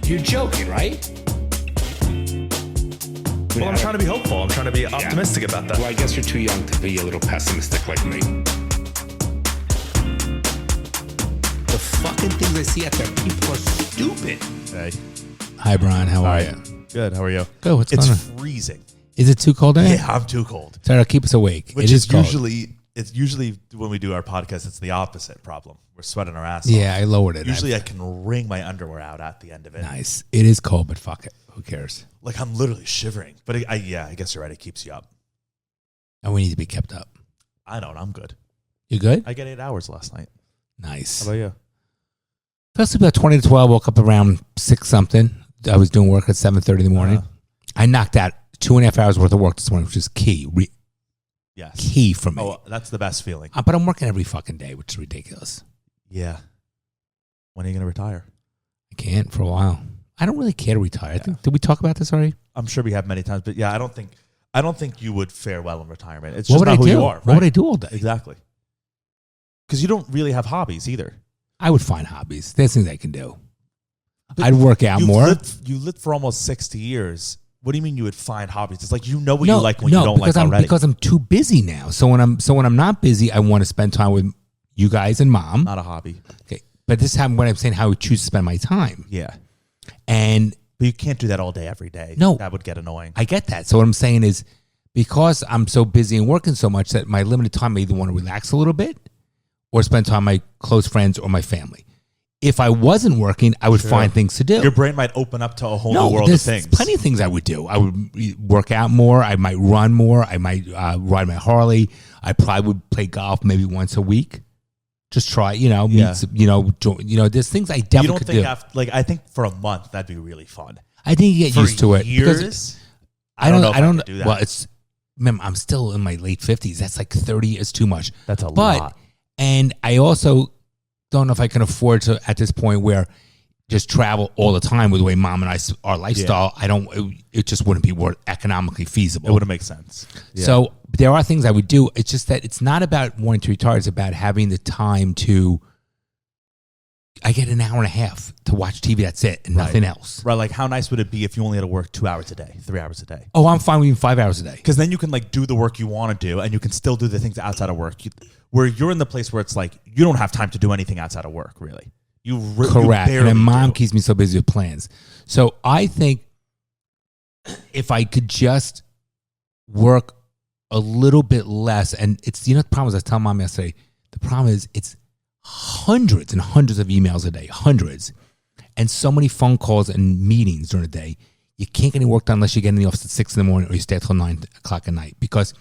You're joking, right? Well, I'm trying to be hopeful. I'm trying to be optimistic about that. Well, I guess you're too young to be a little pessimistic like me. The fucking things I see out there, people are stupid. Hey. Hi, Bron. How are you? Good. How are you? Good. What's going on? It's freezing. Is it too cold in here? Yeah, I'm too cold. Sorry, keep us awake. Which it is cold. usually when we do our podcast, it's the opposite problem. We're sweating our ass off. Yeah, I lowered it. Usually I can wring my underwear out at the end of it. Nice. It is cold, but fuck it. Who cares? Like I'm literally shivering. But I guess you're right. It keeps you up. And we need to be kept up. I don't. I'm good. You good? I get 8 hours last night. Nice. How about you? Fell asleep about 20 to 12. Woke up around 6 something. I was doing work at 7:30 in the morning. I knocked out 2.5 hours worth of work this morning, which is key. Yes. Key for me. Oh, that's the best feeling. But I'm working every fucking day, which is ridiculous. Yeah. When are you going to retire? I can't for a while. I don't really care to retire. I think, did we talk about this already? I'm sure we have many times, but yeah, I don't think you would fare well in retirement. It's just What would not I who do? you are. Right? What would I do all day? Exactly. Because you don't really have hobbies either. I would find hobbies. There's things I can do. I'd work out more. You lived for almost 60 years. What do you mean you would find hobbies? It's like you know what you like when you don't like already. Because I'm too busy now. So when I'm not busy, I want to spend time with you guys and mom. Not a hobby. Okay, but this is when I'm saying how I choose to spend my time. Yeah. And But you can't do that all day, every day. No. That would get annoying. I get that. So what I'm saying is, because I'm so busy and working so much that my limited time, I either want to relax a little bit or spend time with my close friends or my family. If I wasn't working, I would find things to do. Your brain might open up to a whole new world of things. There's plenty of things I would do. I would work out more. I might run more. I might ride my Harley. I probably would play golf maybe once a week. Just try, meet some, there's things I definitely could do. I think for a month that'd be really fun. I think you get used to it. Years? I don't know. I don't do that. Well, remember, I'm still in my late 50s. That's like 30 is too much. That's a lot. And I also don't know if I can afford to at this point where just travel all the time with the way mom and I our lifestyle. Yeah. It just wouldn't be economically feasible. It wouldn't make sense. Yeah. So there are things I would do. It's just that it's not about wanting to retire. It's about having the time to. I get an hour and a half to watch TV. That's it, and nothing else. Right? Like, how nice would it be if you only had to work 2 hours a day, 3 hours a day? Oh, I'm fine with even 5 hours a day. Because then you can do the work you want to do, and you can still do the things outside of work. Where you're in the place where it's like you don't have time to do anything outside of work, really. Correct. You and then mom do. keeps me so busy with plans. So I think if I could just work a little bit less, and it's the problem is I was telling mom yesterday, the problem is it's hundreds and hundreds of emails a day, hundreds, and so many phone calls and meetings during the day. You can't get any work done unless you get in the office at 6 in the morning or you stay till 9 o'clock at night because.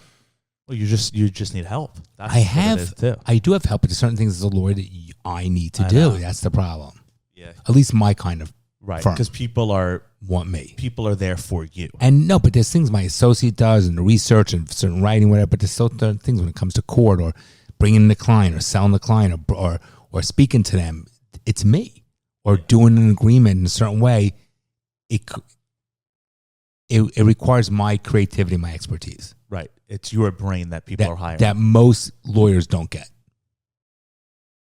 Well, you just need help. That's I do have help, but there's certain things as a lawyer that I need to do. Know. That's the problem. Yeah. At least my kind of right. firm. Because people want me. People are there for you. And no, but there's things my associate does and the research and certain writing, whatever. But there's still things when it comes to court or bringing in the client or selling the client or speaking to them. It's me. Or doing an agreement in a certain way. It requires my creativity, my expertise. Right. It's your brain that people are hiring. That most lawyers don't get.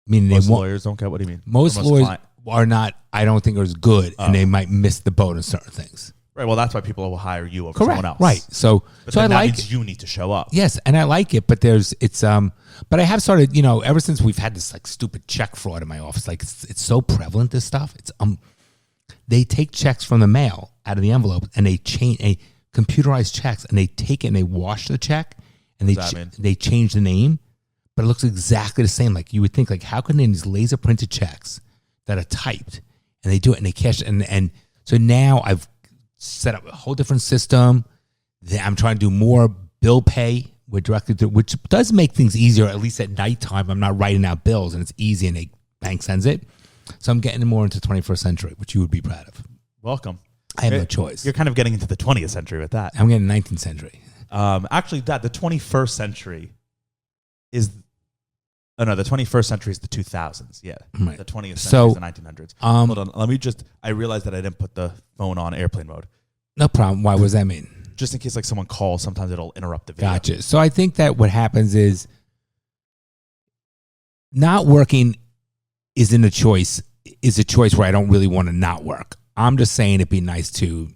Meaning most lawyers don't get? What do you mean? Most lawyers are not, I don't think, are as good, and they might miss the boat on certain things. Right. Well, that's why people will hire you over someone else. Right. So I like means you need to show up. Yes, and I like it, but but I have started, ever since we've had this stupid check fraud in my office, it's so prevalent, this stuff. It's they take checks from the mail out of the envelope and they change computerized checks, and they take it and they wash the check and they change the name, but it looks exactly the same. Like you would think, how can they these laser printed checks that are typed and they do it and they cash it, and so now I've set up a whole different system. I'm trying to do more bill pay which does make things easier. At least at nighttime, I'm not writing out bills and it's easy and the bank sends it. So I'm getting more into 21st century, which you would be proud of. Welcome. I have no choice. You're kind of getting into the 20th century with that. I'm getting 19th century. Actually, the 21st century is... Oh, no, the 21st century is the 2000s. Yeah. Right. The 20th century is the 1900s. Hold on. Let me I realized that I didn't put the phone on airplane mode. No problem. Why? What does that mean? Just in case someone calls, sometimes it'll interrupt the video. Gotcha. So I think that what happens is not working is a choice where I don't really want to not work. I'm just saying it'd be nice to,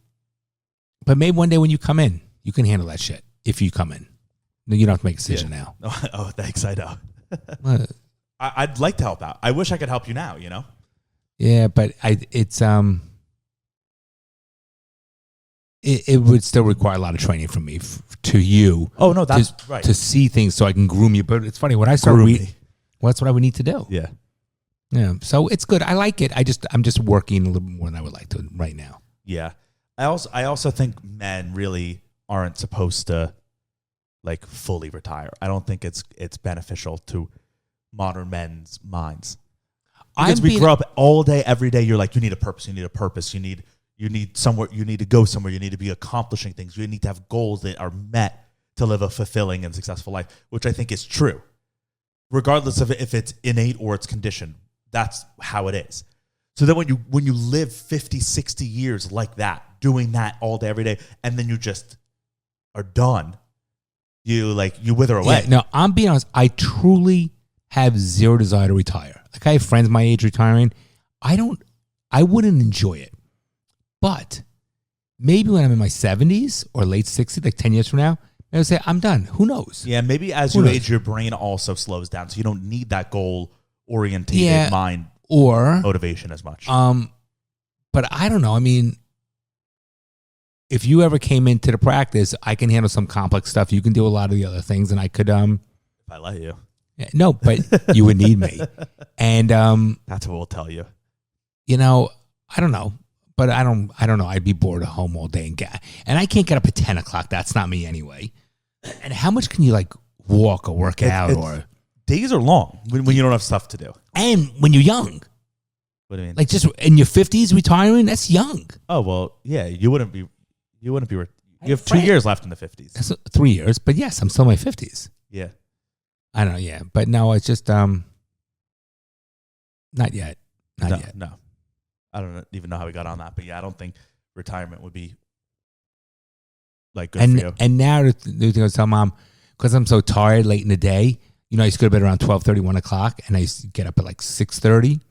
but maybe one day when you come in, you can handle that shit. If you come in, you don't have to make a decision now. Oh, thanks. I know. Uh, I'd like to help out. I wish I could help you now. You know. Yeah, but it would still require a lot of training from me to you. Oh no, that's right. To see things so I can groom you. But it's funny when I start reading. Well, that's what I would need to do. Yeah. Yeah. So it's good. I like it. I'm just working a little bit more than I would like to right now. Yeah. I also think men really aren't supposed to like fully retire. I don't think it's beneficial to modern men's minds. Because we grow up all day, every day. You're like, you need a purpose. You need a purpose. You need somewhere. You need to go somewhere. You need to be accomplishing things. You need to have goals that are met to live a fulfilling and successful life, which I think is true. Regardless of if it's innate or it's conditioned, that's how it is. So then when you live 50, 60 years like that, doing that all day, every day, and then you just are done, you wither away. Yeah, no, I'm being honest. I truly have zero desire to retire. Like I have friends my age retiring. I wouldn't enjoy it. But maybe when I'm in my 70s or late 60s, like 10 years from now, I would say, I'm done. Who knows? Yeah, maybe as you age, your brain also slows down. So you don't need that goal-orientated mind or motivation as much. But I don't know. I mean, if you ever came into the practice, I can handle some complex stuff. You can do a lot of the other things, and I could... if I let you. No, but you would need me. And... that's what we'll tell you. You know, I don't know. But I don't know. I'd be bored at home all day and I can't get up at 10 o'clock. That's not me anyway. And how much can you like walk or work out or days are long when you don't have stuff to do. And when you're young. What do you mean? Like just in your 50s retiring, that's young. Oh, well, yeah, you wouldn't be you have 2 years left in the 50s. That's 3 years, but yes, I'm still in my 50s. Yeah. I don't know, yeah. But no, it's just not yet. Not yet. No. I don't even know how we got on that, but yeah, I don't think retirement would be like good for you. And now the thing I was telling Mom, because I'm so tired late in the day, you know, I used to go to bed around 12:30, 1 o'clock, and I used to get up at like 6:30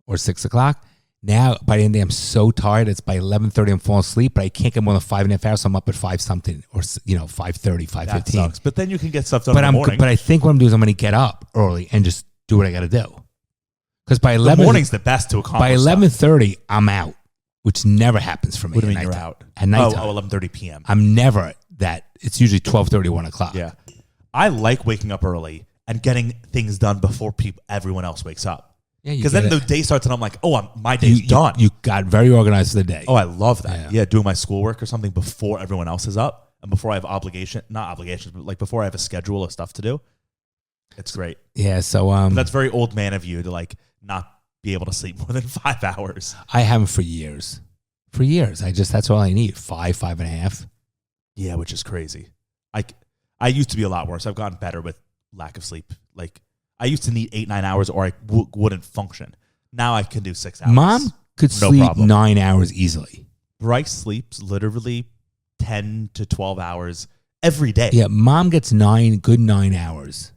or 6 o'clock. Now, by the end of the day, I'm so tired. It's by 11:30, I'm falling asleep, but I can't get more than 5.5 hours, so I'm up at 5 something or, 5:30, 5:15. That sucks, but then you can get stuff done in the morning. But I think what I'm doing is I'm going to get up early and just do what I got to do. Because by 11, the morning's the best to accomplish. By 11:30, I'm out, which never happens for me. What do you mean you're out? At night. 11:30 p.m. I'm never that. It's usually 12:30, 1 o'clock. Yeah, I like waking up early and getting things done before everyone else wakes up. Yeah, because then the day starts and I'm like, my day's done. You got very organized for the day. Oh, I love that. Yeah, doing my schoolwork or something before everyone else is up and before I have not obligations, but like before I have a schedule of stuff to do. It's great. Yeah, so that's very old man of you to like not be able to sleep more than 5 hours. I haven't for years. For years. That's all I need. 5.5. Yeah, which is crazy. I used to be a lot worse. I've gotten better with lack of sleep. Like I used to need 8-9 hours or I wouldn't function. Now I can do 6 hours. Mom could sleep 9 hours easily. Bryce sleeps literally 10 to 12 hours every day. Yeah, Mom gets 9 hours.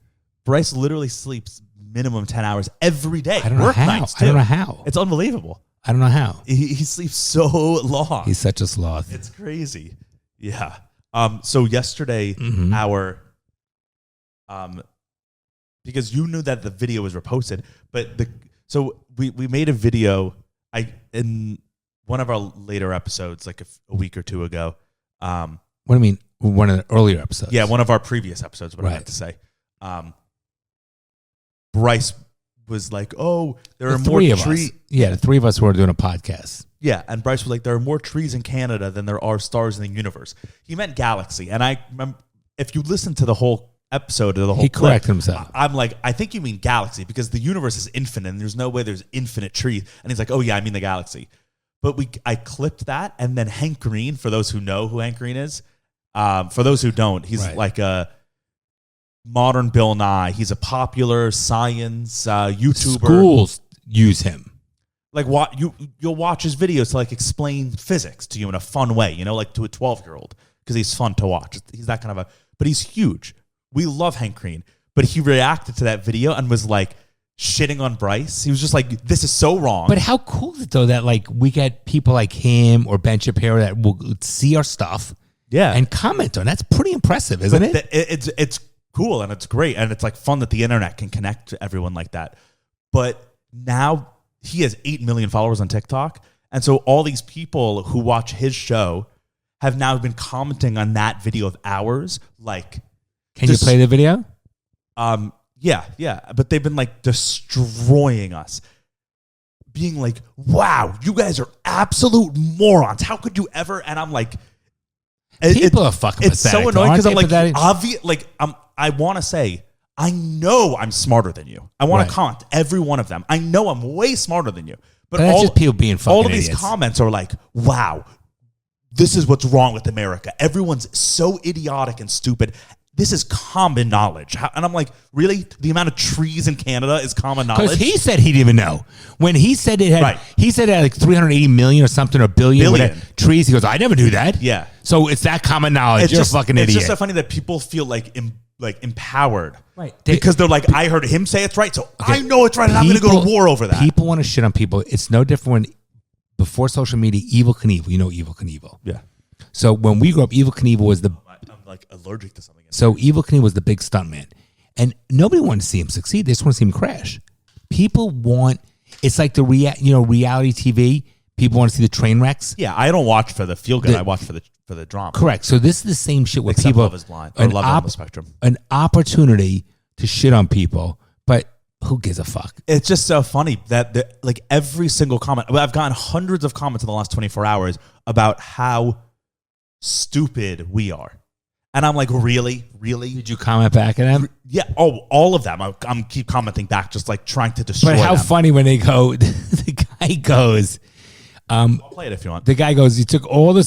Bryce literally sleeps minimum 10 hours every day. I don't know how. Nights too. I don't know how. It's unbelievable. I don't know how. He sleeps so long. He's such a sloth. It's crazy. Yeah. So yesterday, because you knew that the video was reposted, but we made a video in one of our later episodes, like a week or two ago. What do you mean? One of the earlier episodes? Yeah, one of our previous episodes, what I meant to say. Bryce was like, there are more trees. Yeah, the three of us were doing a podcast. Yeah, and Bryce was like, there are more trees in Canada than there are stars in the universe. He meant galaxy. And I remember, if you listen to the whole episode of the whole He corrected himself. I'm like, I think you mean galaxy because the universe is infinite and there's no way there's infinite trees. And he's like, oh yeah, I mean the galaxy. But I clipped that, and then Hank Green, for those who know who Hank Green is, for those who don't, he's like a modern Bill Nye. He's a popular science YouTuber. Schools use him. Like you'll watch his videos to like explain physics to you in a fun way, like to a 12-year-old because he's fun to watch. He's that kind of but he's huge. We love Hank Green, but he reacted to that video and was like, shitting on Bryce. He was just like, this is so wrong. But how cool is it though that like we get people like him or Ben Shapiro that will see our stuff, and comment on. That's pretty impressive, isn't it? It's cool and it's great and it's like fun that the internet can connect to everyone like that. But now he has 8 million followers on TikTok, and so all these people who watch his show have now been commenting on that video of ours. Like, can you play the video? Yeah. But they've been like destroying us. Being like, wow, you guys are absolute morons. How could you ever? And I'm like, people are fucking It's pathetic. so annoying because I'm like, pathetic? I want to say, I know I'm smarter than you. I want to comment every one of them. I know I'm way smarter than you. But that's just people being fucking all of idiots. these comments are like, wow, this is what's wrong with America. Everyone's so idiotic and stupid. This is common knowledge. And I'm like, really? The amount of trees in Canada is common knowledge? Because he said he didn't even know. When he said it had, he said it had like 380 million or something, or billion. Whatever, trees. He goes, I never knew that. Yeah. So it's that common knowledge. You're a fucking idiot. It's just so funny that people feel like empowered. Right. Because they're like, I heard him say it's right, so I know it's right, and I'm going to go to war over that. People want to shit on people. It's no different when, before social media, Evel Knievel. You know Evel Knievel. Yeah. So when we grew up, Evel Knievel was the... I'm like allergic to something. So Evel Knievel was the big stuntman. And nobody wanted to see him succeed. They just want to see him crash. People want... It's like the reality TV. People want to see the train wrecks. Yeah, I don't watch for the feel good. I watch for the drama. Correct. So this is the same shit with Except people. Love is Blind. Or Love on the Spectrum. An opportunity to shit on people, but who gives a fuck? It's just so funny that like every single comment. I've gotten hundreds of comments in the last 24 hours about how stupid we are. And I'm like, really? Did you comment back at them? Yeah. Oh, all of them. I'm keep commenting back, just like trying to destroy But how them. funny when they go, the guy goes, I'll play it if you want. the guy goes, you took all the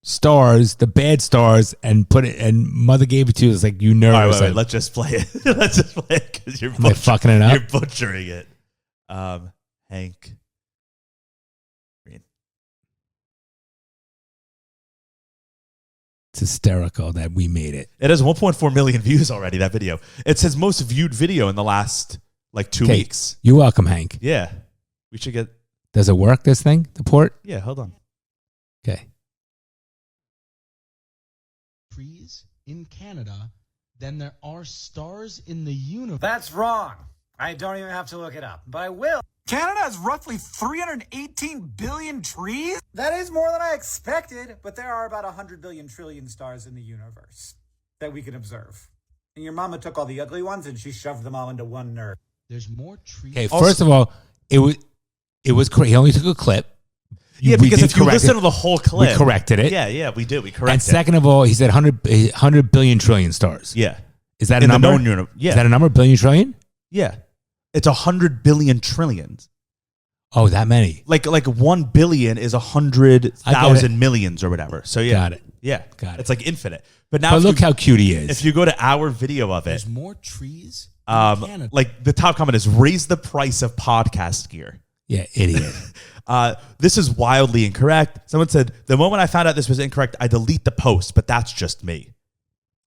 stars, the bad stars, and put it, and mother gave it to you. It's like, you nervous. All right, wait, let's just play it. Let's just play it because you're Am I fucking it up? You're butchering it. Hank Green. It's hysterical that we made it. It has 1.4 million views already, that video. It's his most viewed video in the last like 2 weeks. You're welcome, Hank. Yeah. We should get... Does it work, this thing, the port? Yeah, hold on. Okay. Trees in Canada than there are stars in the universe. That's wrong. I don't even have to look it up, but I will. Canada has roughly 318 billion trees? That is more than I expected, but there are about 100 billion trillion stars in the universe that we can observe. And your mama took all the ugly ones and she shoved them all into one nerd. There's more trees. Okay, first of all, it was correct. He only took a clip. Yeah, because if you listen to the whole clip... We corrected it. Yeah, we did. We corrected it. And second of all, he said 100 billion trillion stars. Yeah. Is that a In the number? known universe. Yeah. Is that a number? Billion trillion? Yeah. It's 100 billion trillions. Oh, that many. Like 1 billion is 100,000 millions or whatever. So yeah. Got it. Yeah. Got it. It's like infinite. But now look how cute he is. If you go to our video of it, There's more trees in Canada. like the top comment is raise the price of podcast gear. Yeah, idiot. This is wildly incorrect. Someone said, the moment I found out this was incorrect, I delete the post, but that's just me.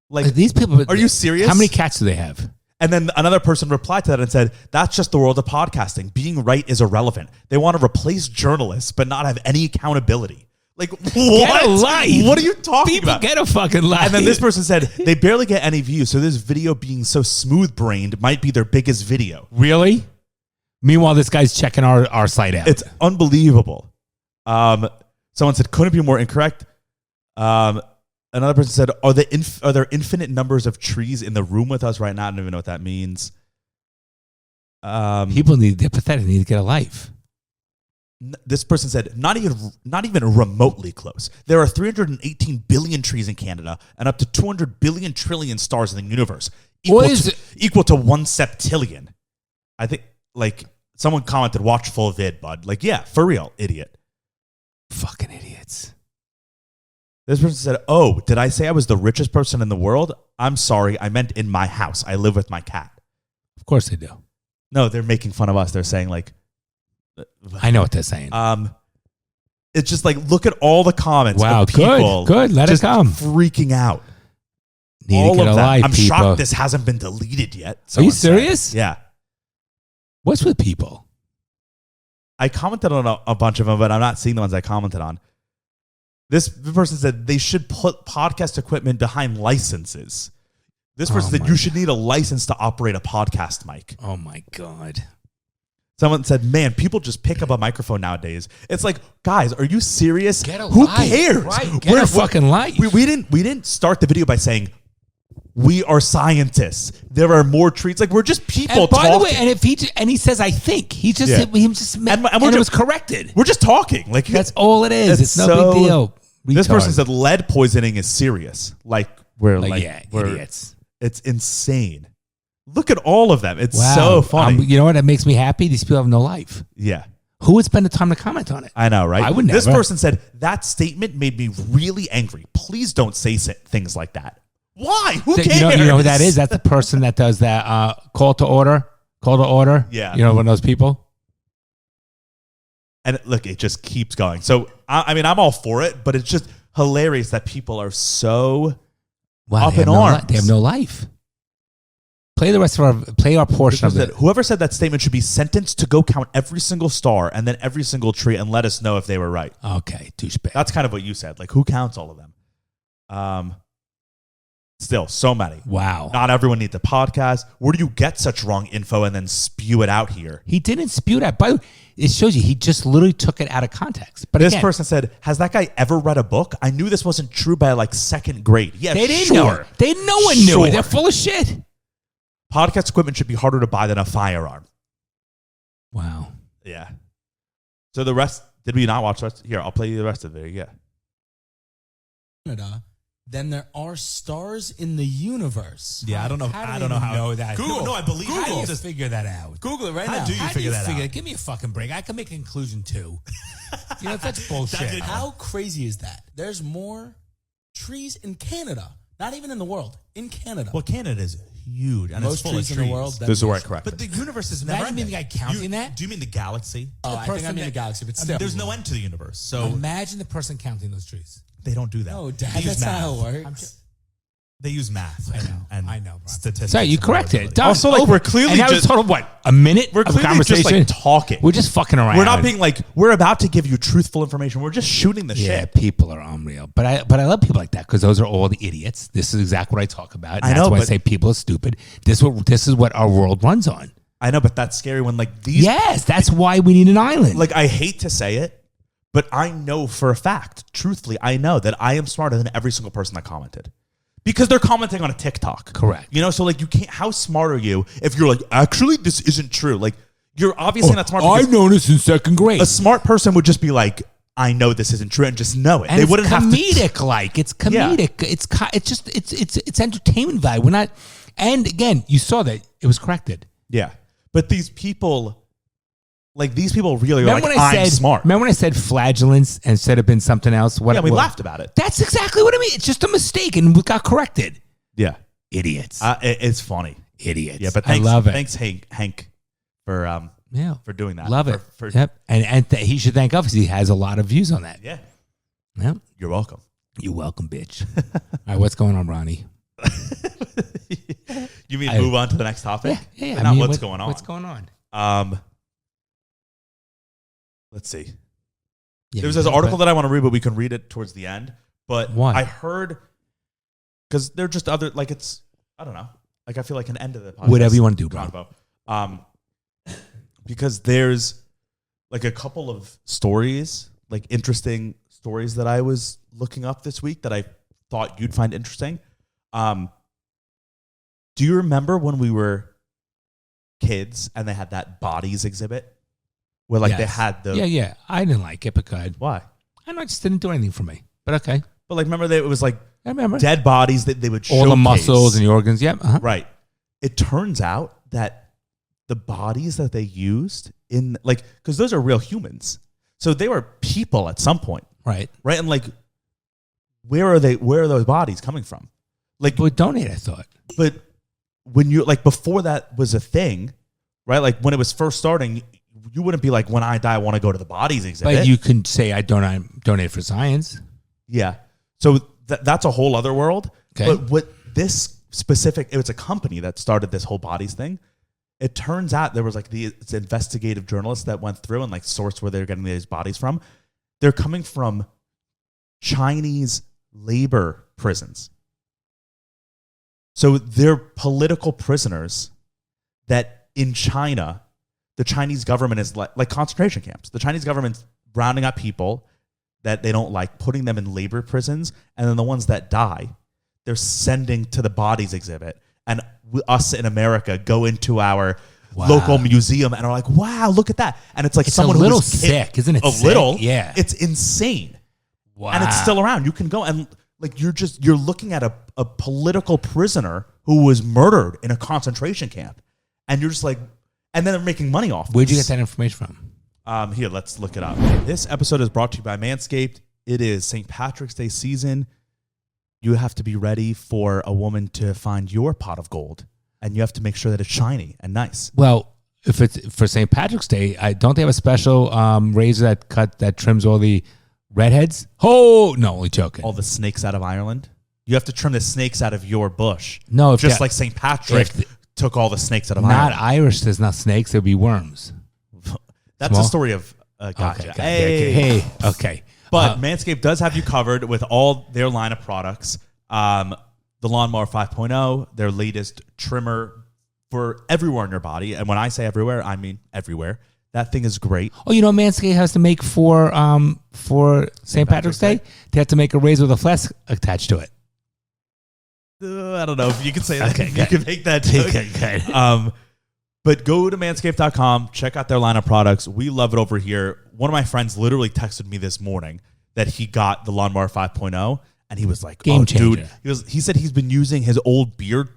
Like These people. Are you serious? How many cats do they have? And then another person replied to that and said, that's just the world of podcasting. Being right is irrelevant. They want to replace journalists, but not have any accountability. Like, what? Get a life. What are you talking People about? get a fucking life. And then this person said, they barely get any views, so this video being so smooth-brained might be their biggest video. Really? Meanwhile, this guy's checking our site out. It's unbelievable. Someone said, couldn't be more incorrect. Another person said, are there infinite numbers of trees in the room with us right now? I don't even know what that means. People they're pathetic. They need to get a life. This person said, not even remotely close. There are 318 billion trees in Canada and up to 200 billion trillion stars in the universe. Equal to 1 septillion. I think, like, someone commented, watch full vid, bud. Like, yeah, for real, idiot. Fucking idiots. This person said, oh, did I say I was the richest person in the world? I'm sorry. I meant in my house. I live with my cat. Of course they do. No, they're making fun of us. They're saying, like... I know what they're saying. It's just like, look at all the comments of people. Good. Let it come. Freaking out. Need all to get of a them. life, I'm people. shocked this hasn't been deleted yet. Are you Someone said. serious? Yeah. What's with people? I commented on a bunch of them, but I'm not seeing the ones I commented on. This person said they should put podcast equipment behind licenses. This person said you should need a license to operate a podcast mic. Oh my God. Someone said, man, people just pick up a microphone nowadays. It's like, guys, are you serious? Get a Who life, cares? right? Get a fucking life. We didn't start the video by saying we are scientists. There are more trees. Like, we're just people And by talking. the way, and if he says I think, he just And it was corrected. We're just talking. Like, That's all it is. It's no so- big deal. This person Retard. said lead poisoning is serious. Like, we're we're idiots. It's insane. Look at all of them. It's Wow. so funny. You know what? That makes me happy. These people have no life. Yeah. Who would spend the time to comment on it? I know, right? I would never. This person said, that statement made me really angry. Please don't say things like that. Why? Who cares? You know who that is? That's the person that does that call to order. Yeah. You know, one of those people. And look, it just keeps going. So, I mean, I'm all for it, but it's just hilarious that people are so Wow, up they in have arms. They have no life. Play our portion of it. Whoever said that statement should be sentenced to go count every single star and then every single tree and let us know if they were right. Okay, douchebag. That's kind of what you said. Like, who counts all of them? Still, so many. Wow. Not everyone needs a podcast. Where do you get such wrong info and then spew it out here? He didn't spew that. By the way, it shows you he just literally took it out of context. But This again, person said, has that guy ever read a book? I knew this wasn't true by like second grade. Yeah, they didn't sure. know it. No one knew Sure. it. They're full of shit. Podcast equipment should be harder to buy than a firearm. Wow. Yeah. So the rest, did we not watch the rest? Here, I'll play you the rest of it. Yeah. Canada than there are stars in the universe. Yeah, I don't know. How I do don't know you how. know that? Google. No, I believe. How do you Google. figure that out? Google it right How now. do you figure that out? Give me a fucking break. I can make a conclusion too. You know, that's bullshit. How crazy is that? There's more trees in Canada, not even in the world, in Canada. Well, Canada is huge, and Most it's full trees of in trees. the world. This is where I correct But it. the universe is That never. you mean the guy counting that? Do you mean the galaxy? Oh, I think I mean the galaxy, but still. There's no end to the universe, so Imagine the person counting those trees. they don't do that. No, Dad, They use that's not how math. it works. They use math. I know. And I know, bro. statistics. So you and corrected it. probability. Done. Also, like, Over. we're clearly and that was just- total what? A minute We're of clearly conversation. just like talking. We're just fucking around. We're not being like, we're about to give you truthful information. We're just shooting the Yeah, shit. people are unreal. But I love people like that because those are all the idiots. This is exactly what I talk about. And I that's know, why I but- say people are stupid. This is what our world runs on. I know, but that's scary when like these. Yes, that's why we need an island. Like, I hate to say it, but I know for a fact, truthfully, I know that I am smarter than every single person that commented. Because they're commenting on a TikTok. Correct. You know, so like you can't, how smart are you if you're like, actually, this isn't true? Like, you're obviously not smart. I've known this in second grade. A smart person would just be like, I know this isn't true and just know it. And They it's wouldn't have to. comedic, like it's comedic. It's entertainment value. We're not. And again, you saw that it was corrected. Yeah. But these people, like, these people really are Remember like, when I I'm said smart. Remember when I said flagellance instead of been something else? What? Yeah, we what- laughed about it. That's exactly what I mean. It's just a mistake, and we got corrected. Yeah. Idiots. It's funny. Idiots. Yeah, but I thanks, love it. Thanks, Hank, for Yeah. for doing that. Love it. For, Yep. And he should thank us because he has a lot of views on that. Yeah. Yep. You're welcome. You're welcome, bitch. All right, what's going on, Ronnie? You mean move on to the next topic? Yeah. Not what's going on. What's going on? Let's see. Yeah, There's this article that I want to read, but we can read it towards the end. But Why? I heard, because they're just other, like, it's, I don't know. Like, I feel like an end of the podcast. Whatever you want to do, bro. convo. Because there's like a couple of stories, like interesting stories that I was looking up this week that I thought you'd find interesting. Do you remember when we were kids and they had that bodies exhibit? Where like they Yes. had the Yeah. I didn't like it, but good. why? I know it just didn't do anything for me. But okay. But like remember that it was like I remember. dead bodies that they would All the showcase. muscles and the organs. Yep. Uh-huh. Right. It turns out that the bodies that they used in like because those are real humans. So they were people at some point. Right. Right? And like where are those bodies coming from? Like But donate, I thought. but when you like before that was a thing, right? Like when it was first starting, you wouldn't be like, when I die, I want to go to the bodies exhibit. But you can say I donate for science. Yeah. So that's a whole other world. Okay. But what this specific, it was a company that started this whole bodies thing. It turns out there was like these investigative journalists that went through and like sourced where they're getting these bodies from. They're coming from Chinese labor prisons. So they're political prisoners that in China, the Chinese government is like concentration camps. The Chinese government's rounding up people that they don't like, putting them in labor prisons, and then the ones that die, they're sending to the bodies exhibit. And us in America go into our local museum and are like, wow, look at that. And it's like It's someone a little who was sick, isn't it? A sick? little. Yeah. It's insane. Wow. And it's still around. You can go and like you're looking at a political prisoner who was murdered in a concentration camp. And you're just like, and then they're making money off Where'd you this. get that information from? Here, let's look it up. This episode is brought to you by Manscaped. It is St. Patrick's Day season. You have to be ready for a woman to find your pot of gold, and you have to make sure that it's shiny and nice. Well, if it's for St. Patrick's Day, don't they have a special razor that trims all the redheads? Oh, no, only joking. All the snakes out of Ireland. You have to trim the snakes out of your bush. No, if just that- like St. Patrick took all the snakes out of Not Ireland. Irish, there's not snakes, there'd be worms. That's Small? a story of gotcha. Okay, okay. But Manscaped does have you covered with all their line of products. The Lawnmower 5.0, their latest trimmer for everywhere in your body. And when I say everywhere, I mean everywhere. That thing is great. Oh, you know what Manscaped has to make for St. Patrick's Day? They have to make a razor with a flask attached to it. I don't know if you can say that. Okay, you good. can make that joke. Okay, good. But go to manscaped.com, check out their line of products. We love it over here. One of my friends literally texted me this morning that he got the Lawnmower 5.0, and he was like, Game changer. Dude. He said he's been using his old beard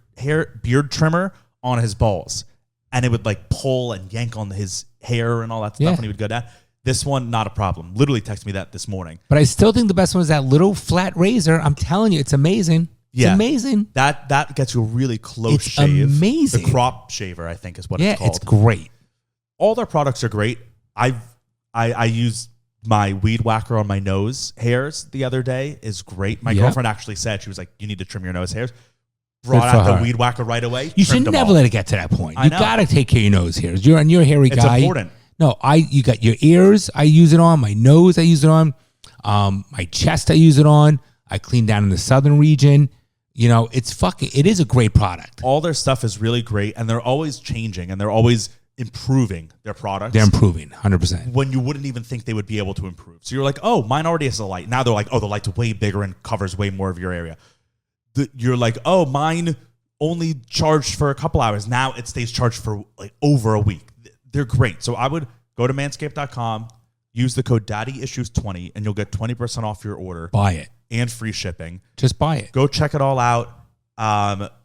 trimmer on his balls, and it would like pull and yank on his hair and all that stuff Yeah. when he would go down. This one, not a problem. Literally texted me that this morning. But I still think the best one is that little flat razor. I'm telling you, it's amazing. It's amazing. That gets you a really close It's shave. amazing. The crop shaver, I think, is what Yeah, it's called. it's great. All their products are great. I used my weed whacker on my nose hairs the other day. Is great. My Yeah. girlfriend actually said, she was like, you need to trim your nose hairs. Brought Good for out the her. weed whacker right away. You trimmed should them never all. let it get to that point. I You know. got to take care of your nose hairs. You're a hairy It's guy. important. No, you got your ears. I use it on my nose. I use it on my chest. I use it on. I clean down in the southern region. You know, it is a great product. All their stuff is really great, and they're always changing, and they're always improving their products. They're improving 100%. When you wouldn't even think they would be able to improve. So you're like, oh, mine already has a light. Now they're like, oh, the light's way bigger and covers way more of your area. You're like, oh, mine only charged for a couple hours. Now it stays charged for like over a week. They're great. So I would go to manscaped.com, use the code DaddyIssues20, and you'll get 20% off your order Buy it. and free shipping. Just buy it. Go check it all out.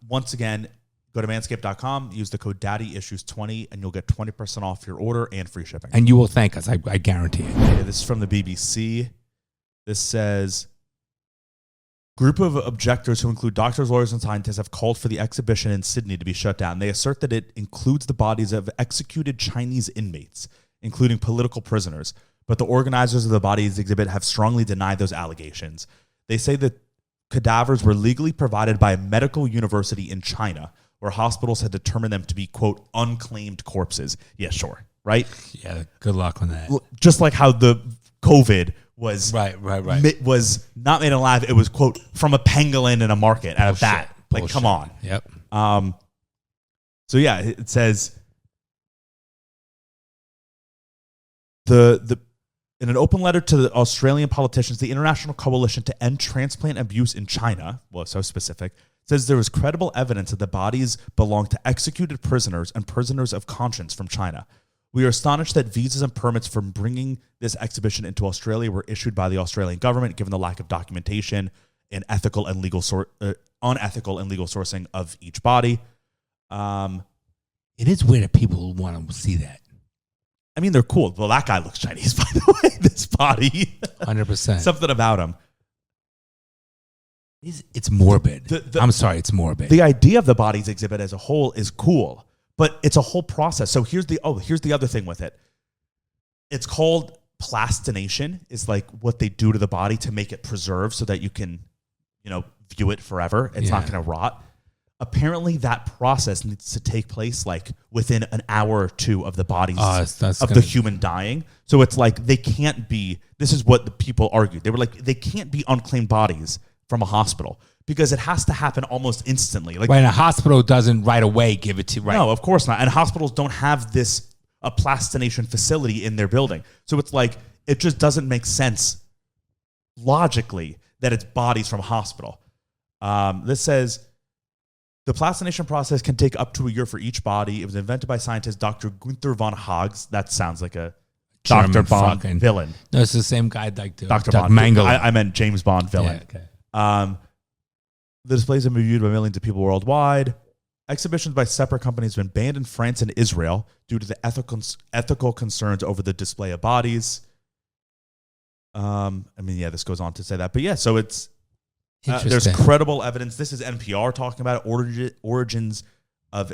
Once again, go to manscaped.com, use the code DaddyIssues20, and you'll get 20% off your order and free shipping. And you will thank us. I guarantee it. Okay, this is from the BBC. This says, group of objectors who include doctors, lawyers, and scientists have called for the exhibition in Sydney to be shut down. They assert that it includes the bodies of executed Chinese inmates, including political prisoners. But the organizers of the bodies exhibit have strongly denied those allegations. They say that cadavers were legally provided by a medical university in China, where hospitals had determined them to be, quote, unclaimed corpses. Yeah, sure. Right? Yeah, good luck on that. Just like how the COVID was Right. was not made alive. It was, quote, from a pangolin in a market out of that. Like, come on. Yep. So yeah, it says the in an open letter to the Australian politicians, the International Coalition to End Transplant Abuse in China, well, so specific, says there was credible evidence that the bodies belong to executed prisoners and prisoners of conscience from China. We are astonished that visas and permits for bringing this exhibition into Australia were issued by the Australian government, given the lack of documentation and unethical and legal sourcing of each body. It is weird that people want to see that. I mean, they're cool. Well, that guy looks Chinese, by the way. This body, 100%. something about him. It's morbid. I'm sorry, it's morbid. The idea of the bodies exhibit as a whole is cool, but it's a whole process. So here's the other thing with it. It's called plastination. Is like what they do to the body to make it preserve so that you can, view it forever. It's not going to rot. apparently that process needs to take place like within an hour or two of the bodies that's of the human dying. So it's like they can't be, this is what the people argued. They were like, they can't be unclaimed bodies from a hospital because it has to happen almost instantly. Like, When a hospital doesn't right away give it to you, right? no, of course not. And hospitals don't have a plastination facility in their building. So it's like, it just doesn't make sense logically that it's bodies from a hospital. This says, the plastination process can take up to a year for each body. It was invented by scientist Dr. Gunther von Hags. That sounds like a German Dr. Bond fucking villain. No, it's the same guy like Dr. Doug Bond. Mengele. I meant James Bond villain. Yeah, okay. The displays have been viewed by millions of people worldwide. Exhibitions by separate companies have been banned in France and Israel due to the ethical concerns over the display of bodies. This goes on to say that. But yeah, so it's there's Interesting. credible evidence. This is NPR talking about it. Origins of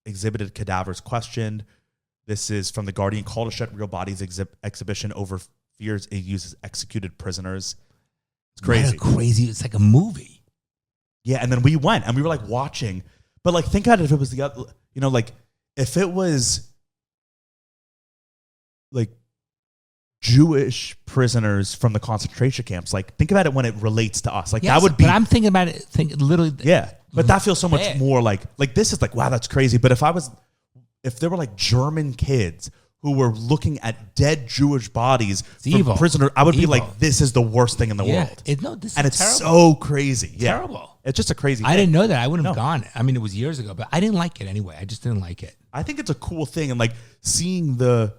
exhibited cadavers questioned. This is from The Guardian. Call to Shed Real Bodies exhibition over fears it uses executed prisoners. It's crazy. Crazy. It's like a movie. Yeah, and then we went and we were like watching. But like, think about it if it was the other, like if it was like Jewish prisoners from the concentration camps. Like, think about it when it relates to us. Like, Yes, that would be. But I'm thinking about it. Literally. Yeah, but that feels so much Yeah. more like this is like, wow, that's crazy. But if there were like German kids who were looking at dead Jewish bodies from evil. prisoners, I would be Evil. like, this is the worst thing in the Yeah. world. This And is it's terrible. so crazy. Yeah. Terrible. It's just a crazy thing. I didn't know that. I wouldn't have No. gone. I mean, it was years ago, but I didn't like it anyway. I just didn't like it. I think it's a cool thing. And like seeing the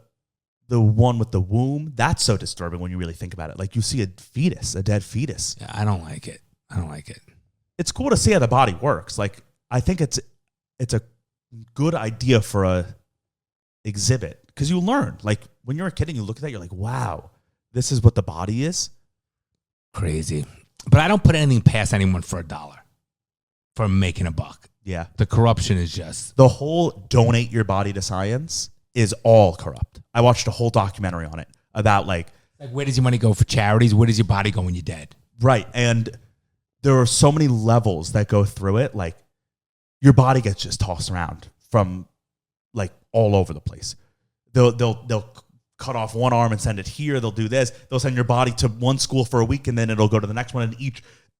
one with the womb, that's so disturbing when you really think about it. Like you see a dead fetus. Yeah, I don't like it. I don't like it. It's cool to see how the body works. Like, I think it's a good idea for a exhibit because you learn. Like when you're a kid and you look at that, you're like, wow, this is what the body is. Crazy. But I don't put anything past anyone for $1 for making a buck. Yeah. The corruption is just. The whole donate your body to science is all corrupt. I watched a whole documentary on it about like Where does your money go for charities? Where does your body go when you're dead? right. And there are so many levels that go through it. Like your body gets just tossed around from like all over the place. They'll cut off one arm and send it here. They'll do this. They'll send your body to one school for a week and then it'll go to the next one. And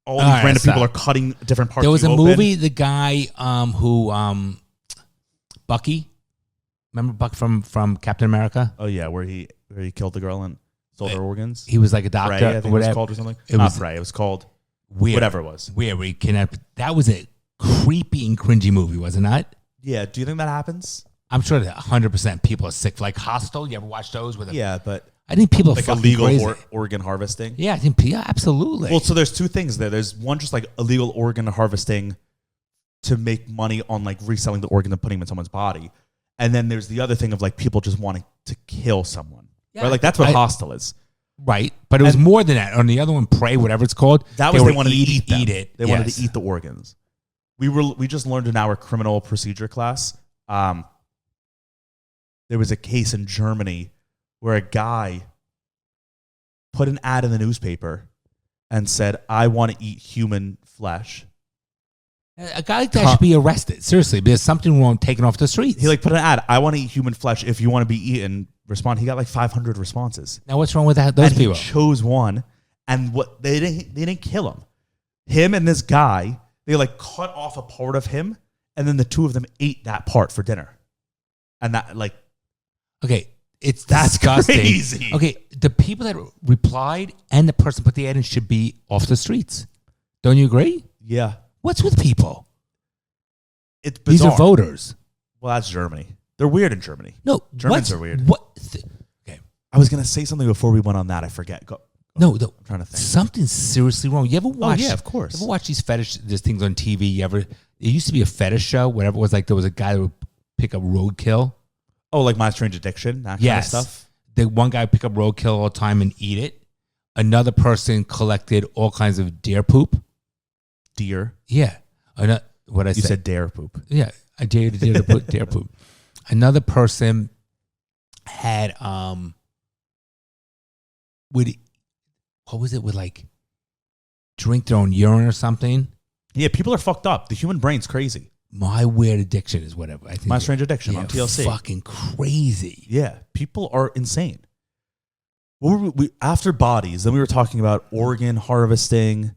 all these right, random so- people are cutting different parts. There was of a you open. movie, the guy who Bucky. Remember Buck from Captain America? Oh yeah, where he killed the girl and sold her organs. He was like a doctor. Frey, I think it was whatever. called or something. It Not was Frey. It was called weird. whatever it was. Weird. Where he kidnapped. That was a creepy and cringy movie, was it not? Yeah. Do you think that happens? I'm sure that 100% people are sick. Like Hostel, you ever watch those? Yeah, but I think people are like fucking illegal crazy. organ harvesting. Yeah, absolutely. Well, so there's two things there. There's one just like illegal organ harvesting to make money on like reselling the organ and putting them in someone's body. And then there's the other thing of like people just wanting to kill someone. Yeah. Right? Like that's what Hostel is. right, but it was And- more than that. On the other one, Prey, whatever it's called, That was they were wanted to eat them. it. They wanted Yes. to eat the organs. We just learned in our criminal procedure class. There was a case in Germany where a guy put an ad in the newspaper and said, "I want to eat human flesh." A guy like that should be arrested. Seriously, there's something wrong taking off the streets. He like put an ad, "I want to eat human flesh. If you want to be eaten, respond." He got like 500 responses. Now, what's wrong with that? Those And people. he chose one, and what they didn't kill him. Him and this guy, they like cut off a part of him, and then the two of them ate that part for dinner. And that like Okay, it's That's disgusting. crazy. Okay, the people that replied and the person put the ad in should be off the streets. Don't you agree? yeah, What's with people? it's bizarre. These are voters. Well, that's Germany. They're weird in Germany. No, Germans what's- are weird. What? Okay, I was gonna say something before we went on that. I forget. Go. no, I'm trying to think. something's seriously wrong. You ever watch? yeah, of course. You ever watch these things on TV? It used to be a fetish show. Whatever it was, like there was a guy that would pick up roadkill. Oh, like My Strange Addiction, that Yes. kind of stuff. The one guy would pick up roadkill all the time and eat it. Another person collected all kinds of deer poop. Deer. Yeah. What I You said. said dare poop. Yeah, I dare to put deer poop. Another person had would like drink their own urine or something. Yeah, people are fucked up. The human brain's crazy. My Weird Addiction is whatever. I think My Strange Addiction on TLC. Fucking crazy. Yeah, people are insane. What were we after Bodies? Then we were talking about organ harvesting.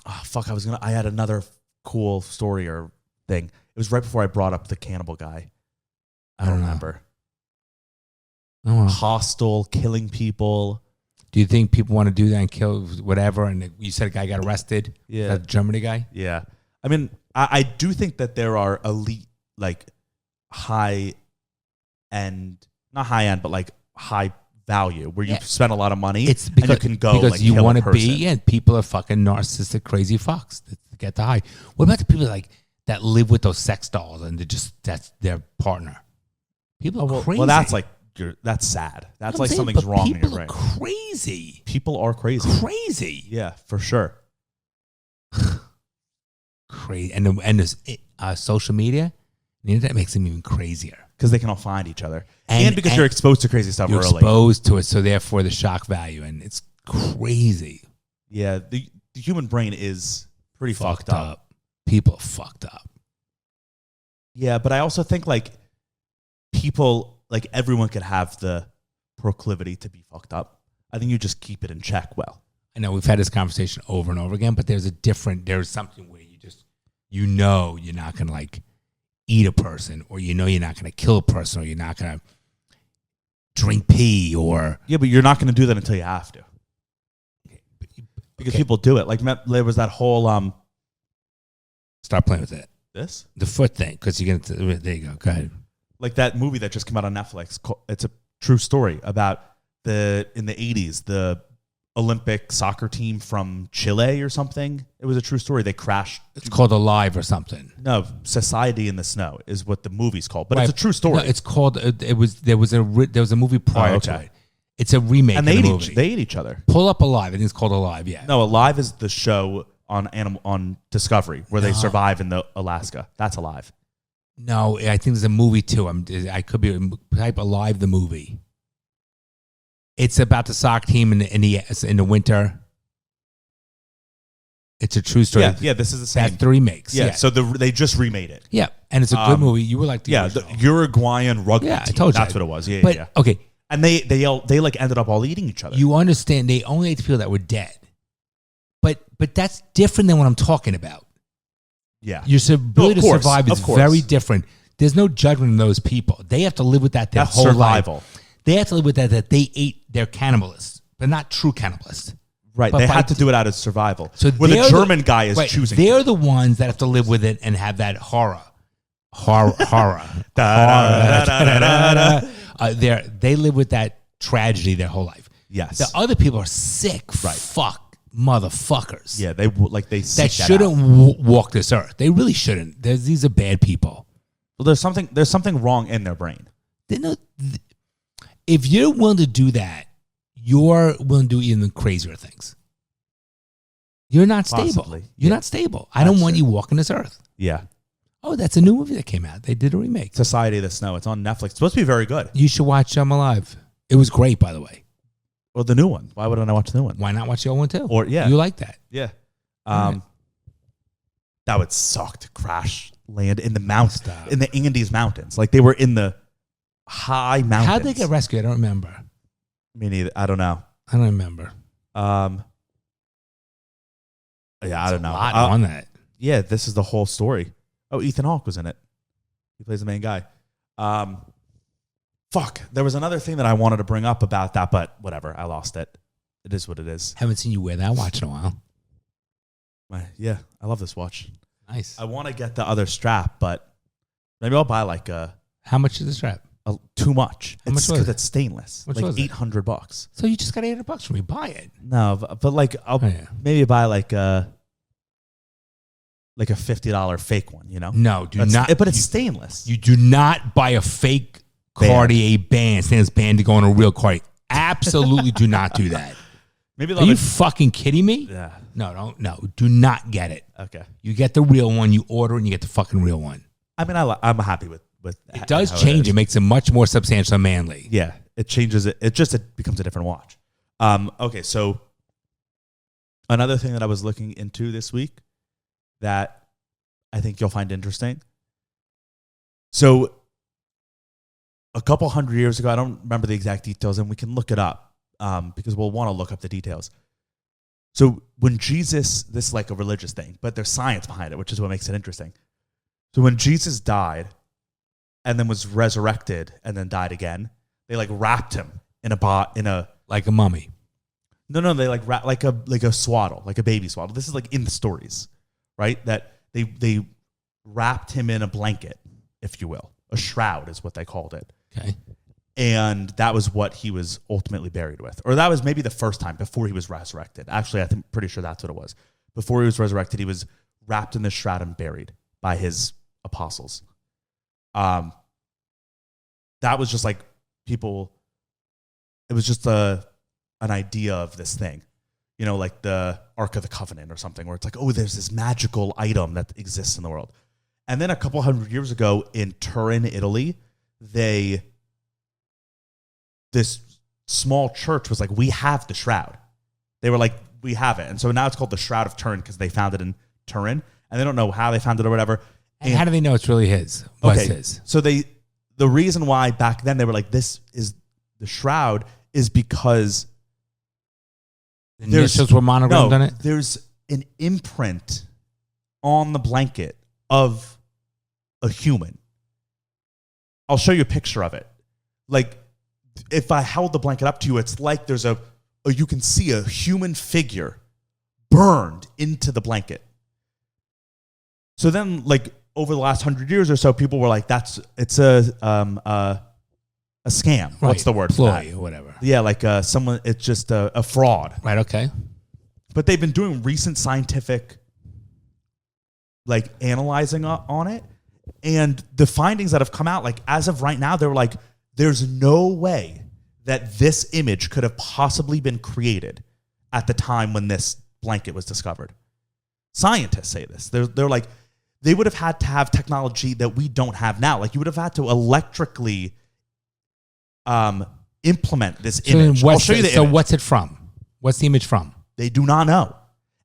Oh, fuck! I had another cool story or thing. It was right before I brought up the cannibal guy. I don't remember. Oh, Hostile, killing people. do you think people want to do that and kill whatever? And you said a guy got arrested. Yeah. That Germany guy. Yeah. I mean, I do think that there are elite, like high end, not high end, but like high value where you spend a lot of money. It's because and you can go because like you want to be, and people are fucking narcissistic, crazy fucks that get the high. What about the people like that live with those sex dolls and that's their partner? People are crazy. Well, that's like that's sad. That's like saying, something's but wrong in your people are brain. crazy. People are crazy. Crazy. Yeah, for sure. Crazy. And this social media, the internet makes them even crazier. Because they can all find each other. And- And because and you're exposed to crazy stuff You're early. exposed to it, so therefore the shock value, and it's crazy. Yeah, the human brain is pretty fucked up. People are fucked up. Yeah, but I also think like people, like everyone could have the proclivity to be fucked up. I think you just keep it in check well. I know we've had this conversation over and over again, but there's something where you know you're not going to like eat a person, or you know you're not going to kill a person, or you're not going to drink pee, or... Yeah, but you're not going to do that until you have to. Because people do it. Like there was that whole... Stop playing with it. This? The foot thing, because you're going to... There you go. Go ahead. Like that movie that just came out on Netflix. It's a true story about in the 80s, the Olympic soccer team from Chile or something. It was a true story. They crashed. It's called Alive or something. No, Society in the Snow is what the movie's called, but Right. it's a true story. No, it's called... There was a movie prior to okay. it. It's a remake and of they the ate movie. they ate each other. Pull up Alive. I think it's called Alive, yeah. No, Alive is the show on Discovery where they survive in the Alaska. That's Alive. No, I think there's a movie too. I could be type Alive the movie. It's about the soccer team in the winter. It's a true story. Yeah, this is the same. That's the remakes. Yeah, so they just remade it. yeah, and it's a good movie. You were like the Yeah, original. the Uruguayan rugby Yeah, I team. told you. That's what it was. Yeah, but yeah. okay, And they like ended up all eating each other. you understand they only ate the people that were dead. But that's different than what I'm talking about. yeah. Your ability to course, survive is of course. very different. There's no judgment in those people. They have to live with that their That's whole survival. life. They have to live with that they ate their cannibalists, but not true cannibalists. Right. But They by- had to do it out of survival. So where the they're German guy is right, choosing. They're the ones that have to live with it and have that horror. They live with that tragedy their whole life. Yes. The other people are sick, Right. fuck motherfuckers. Yeah, they seek that that shouldn't out. walk this earth. They really shouldn't. These are bad people. Well, there's something wrong in their brain. If you're willing to do that, you're willing to do even crazier things. You're not stable. Possibly. You're Yeah. not stable. I don't want true. you walking this earth. Yeah. Oh, that's a new movie that came out. They did a remake. Society of the Snow. It's on Netflix. It's supposed to be very good. You should watch Alive. It was great, by the way. Well, the new one. Why wouldn't I watch the new one? Why not watch the old one too? Or yeah. You like that? Yeah. Right. That would suck to crash land in the mountains, Stop. in the Andes Mountains. Like they were in the high mountains. How'd they get rescued? I don't remember. Me neither. I don't know. I don't remember. Yeah, I don't know. A lot on that. Yeah, this is the whole story. Oh, Ethan Hawke was in it. He plays the main guy. Fuck. There was another thing that I wanted to bring up about that, but whatever. I lost it. It is what it is. Haven't seen you wear that watch in a while. Yeah, I love this watch. Nice. I want to get the other strap, but maybe I'll buy like How much is the strap? too much. How much was Because it? it's stainless. How much Like was it? $800. So you just got $800 from me. Buy it. No, but like I'll Oh, yeah. maybe buy like a $50 fake one. You know? No, do That's- not. But it's stainless. You do not buy a fake Band. Cartier band, stainless band to go on a real Cartier. Absolutely do not do that. Maybe Are you fucking kidding me? Yeah. No, do not get it. Okay. You get the real one, you order it, and you get the fucking real one. I mean, I'm happy with It does how change. is. It makes it much more substantial and manly. Yeah, it changes it. It becomes a different watch. Okay, so another thing that I was looking into this week that I think you'll find interesting. So a couple hundred years ago, I don't remember the exact details, and we can look it up because we'll want to look up the details. So when Jesus, this is like a religious thing, but there's science behind it, which is what makes it interesting. So when Jesus died and then was resurrected and then died again, they like wrapped him in a Like a mummy. No, they like wrap like a swaddle, like a baby swaddle. This is like in the stories, right? That they wrapped him in a blanket, if you will. A shroud is what they called it. Okay. And that was what he was ultimately buried with. Or that was maybe the first time before he was resurrected. Actually, I'm pretty sure that's what it was. Before he was resurrected, he was wrapped in this shroud and buried by his apostles. That was just like people, it was just an idea of this thing. You know, like the Ark of the Covenant or something, where it's like, oh, there's this magical item that exists in the world. And then a couple hundred years ago in Turin, Italy, this small church was like, we have the shroud. They were like, we have it. And so now it's called the Shroud of Turin because they found it in Turin. And they don't know how they found it or whatever. And how do they know it's really his? What's his? So the reason why back then they were like, this is the shroud is because The initials were monogrammed on it? There's an imprint on the blanket of a human. I'll show you a picture of it. Like, if I held the blanket up to you, it's like there's you can see a human figure burned into the blanket. So then, like, over the last 100 years or so, people were like, it's a scam. Right. What's the word Ploy for that? or whatever. Yeah, like someone, it's just a fraud. Right, okay. But they've been doing recent scientific, like, analyzing on it. And the findings that have come out, like, as of right now, they were like, there's no way that this image could have possibly been created at the time when this blanket was discovered. Scientists say this. They're like, they would have had to have technology that we don't have now. Like, you would have had to electrically implement this image. I'll show you the image. So what's it from? What's the image from? They do not know.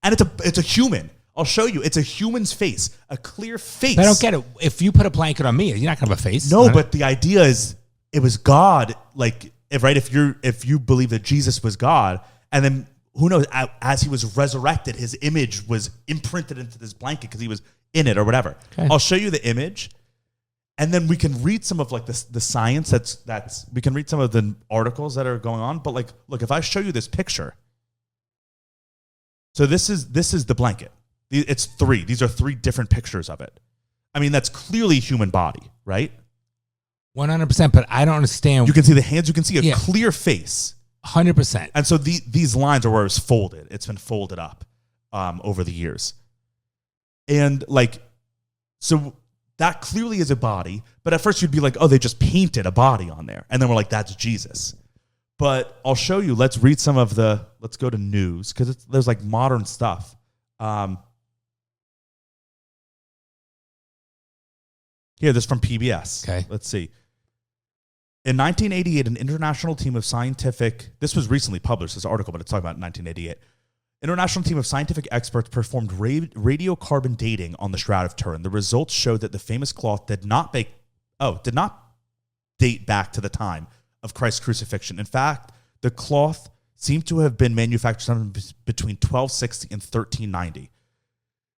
And it's a human. I'll show you. It's a human's face, a clear face. I don't get it. If you put a blanket on me, you're not going to have a face. No, right? but the idea is it was God. Like, if you believe that Jesus was God, and then who knows, as he was resurrected, his image was imprinted into this blanket because he was in it or whatever. Okay. I'll show you the image, and then we can read some of like the science that's we can read some of the articles that are going on. But like, look, if I show you this picture, so this is the blanket. It's three. These are three different pictures of it. I mean, that's clearly a human body, right? 100%, but I don't understand. You can see the hands. You can see a clear face. 100%. And so these lines are where it's folded. It's been folded up over the years. And like, so that clearly is a body. But at first you'd be like, oh, they just painted a body on there. And then we're like, that's Jesus. But I'll show you. Let's read some of let's go to news because there's like modern stuff. Here, this is from PBS. Okay. Let's see. In 1988, an international team of scientific, this was recently published, this article, but it's talking about 1988. International team of scientific experts performed radiocarbon dating on the Shroud of Turin. The results showed that the famous cloth did not date back to the time of Christ's crucifixion. In fact, the cloth seemed to have been manufactured between 1260 and 1390.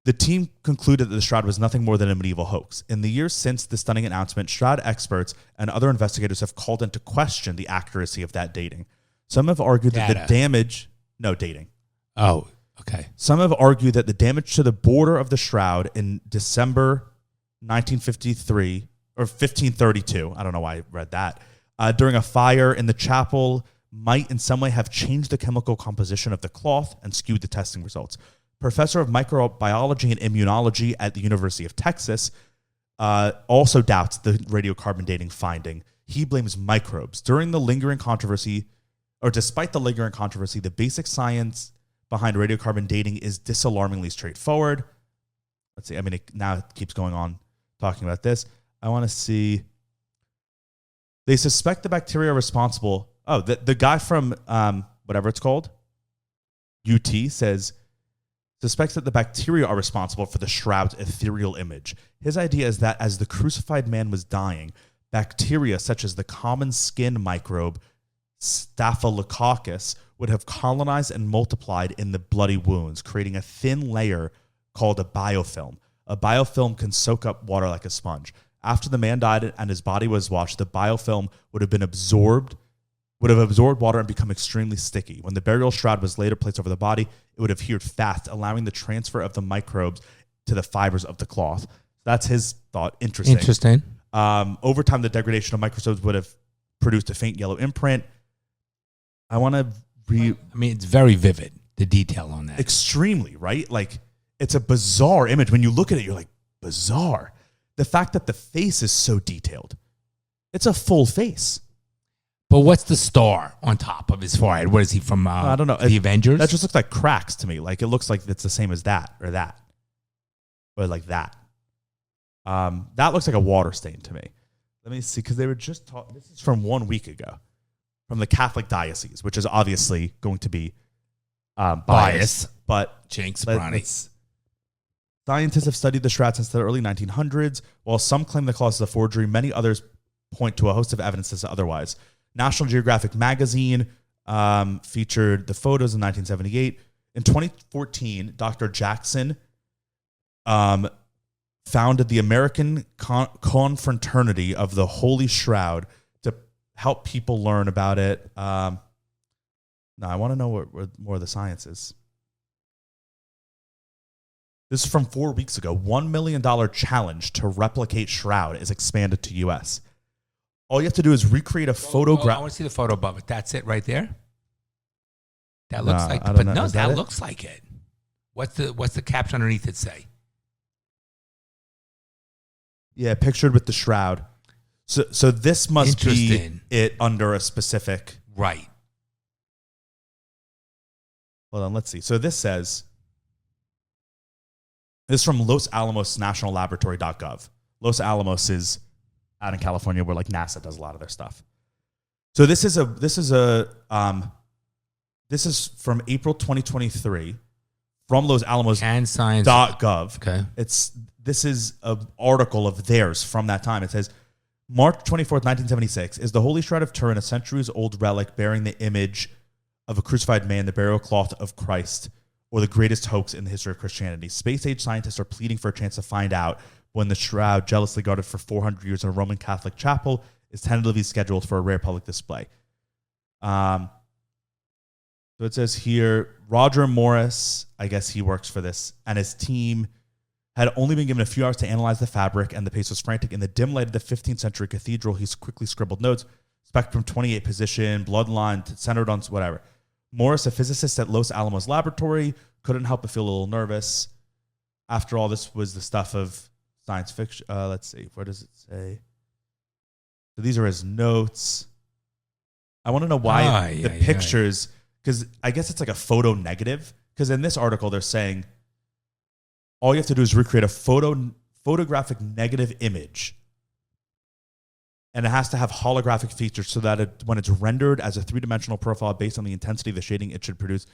The team concluded that the shroud was nothing more than a medieval hoax. In the years since the stunning announcement, shroud experts and other investigators have called into question the accuracy of that dating. Some have argued that the damage... No, dating. Oh, okay. Some have argued that the damage to the border of the shroud in December 1953, or 1532, I don't know why I read that, during a fire in the chapel might in some way have changed the chemical composition of the cloth and skewed the testing results. Professor of microbiology and immunology at the University of Texas also doubts the radiocarbon dating finding. He blames microbes. Despite the lingering controversy, the basic science behind radiocarbon dating is disalarmingly straightforward. Let's see. I mean, now it keeps going on talking about this. I want to see. They suspect the bacteria responsible. Oh, the guy from whatever it's called, UT, says suspects that the bacteria are responsible for the shroud's ethereal image. His idea is that as the crucified man was dying, bacteria such as the common skin microbe Staphylococcus would have colonized and multiplied in the bloody wounds, creating a thin layer called a biofilm. A biofilm can soak up water like a sponge. After the man died and his body was washed, the biofilm would have absorbed water and become extremely sticky. When the burial shroud was later placed over the body, it would have adhered fast, allowing the transfer of the microbes to the fibers of the cloth. That's his thought. Interesting. Over time, the degradation of microbes would have produced a faint yellow imprint. I mean, it's very vivid, the detail on that. Extremely, right? Like, it's a bizarre image. When you look at it, you're like, bizarre. The fact that the face is so detailed. It's a full face. But what's the star on top of his forehead? What is he from? I don't know. The Avengers? That just looks like cracks to me. Like, it looks like it's the same as that. Or like that. That looks like a water stain to me. Let me see, because they were just talking. This is from 1 week ago. From the Catholic diocese, which is obviously going to be biased. But Jinx, Bronny. Scientists have studied the shroud since the early 1900s. While some claim the cloth is a forgery, many others point to a host of evidences otherwise. National Geographic magazine featured the photos in 1978. In 2014, Dr. Jackson founded the American Confraternity of the Holy Shroud to help people learn about it. I want to know what more of the science is. This is from 4 weeks ago. $1 million challenge to replicate shroud is expanded to U.S. All you have to do is recreate a photograph. I want to see the photo above it. That's it right there? That looks like I it. But don't know. no, Is that that it? looks like it. What's the caption underneath it say? Yeah, pictured with the shroud. So this must be Interesting. it under a specific. Right. Hold on, let's see. So this says, this is from Los Alamos National Laboratory.gov. Los Alamos is out in California where like NASA does a lot of their stuff. So this is from April 2023 from Los Alamos And science. .gov. Okay. This is an article of theirs from that time. It says, March 24th, 1976, is the Holy Shroud of Turin a centuries-old relic bearing the image of a crucified man, the burial cloth of Christ, or the greatest hoax in the history of Christianity? Space-age scientists are pleading for a chance to find out when the shroud, jealously guarded for 400 years in a Roman Catholic chapel, is tentatively scheduled for a rare public display. So it says here, Roger Morris, I guess he works for this, and his team had only been given a few hours to analyze the fabric, and the pace was frantic. In the dim light of the 15th century cathedral, he's quickly scribbled notes, spectrum 28 position, bloodline centered on whatever. Morris, a physicist at Los Alamos Laboratory, couldn't help but feel a little nervous. After all, this was the stuff of science fiction. Let's see, where does it say? So these are his notes. I want to know why the pictures, because I guess it's like a photo negative. Because in this article, they're saying all you have to do is recreate a photographic negative image. And it has to have holographic features so that when it's rendered as a three-dimensional profile based on the intensity of the shading it should produce.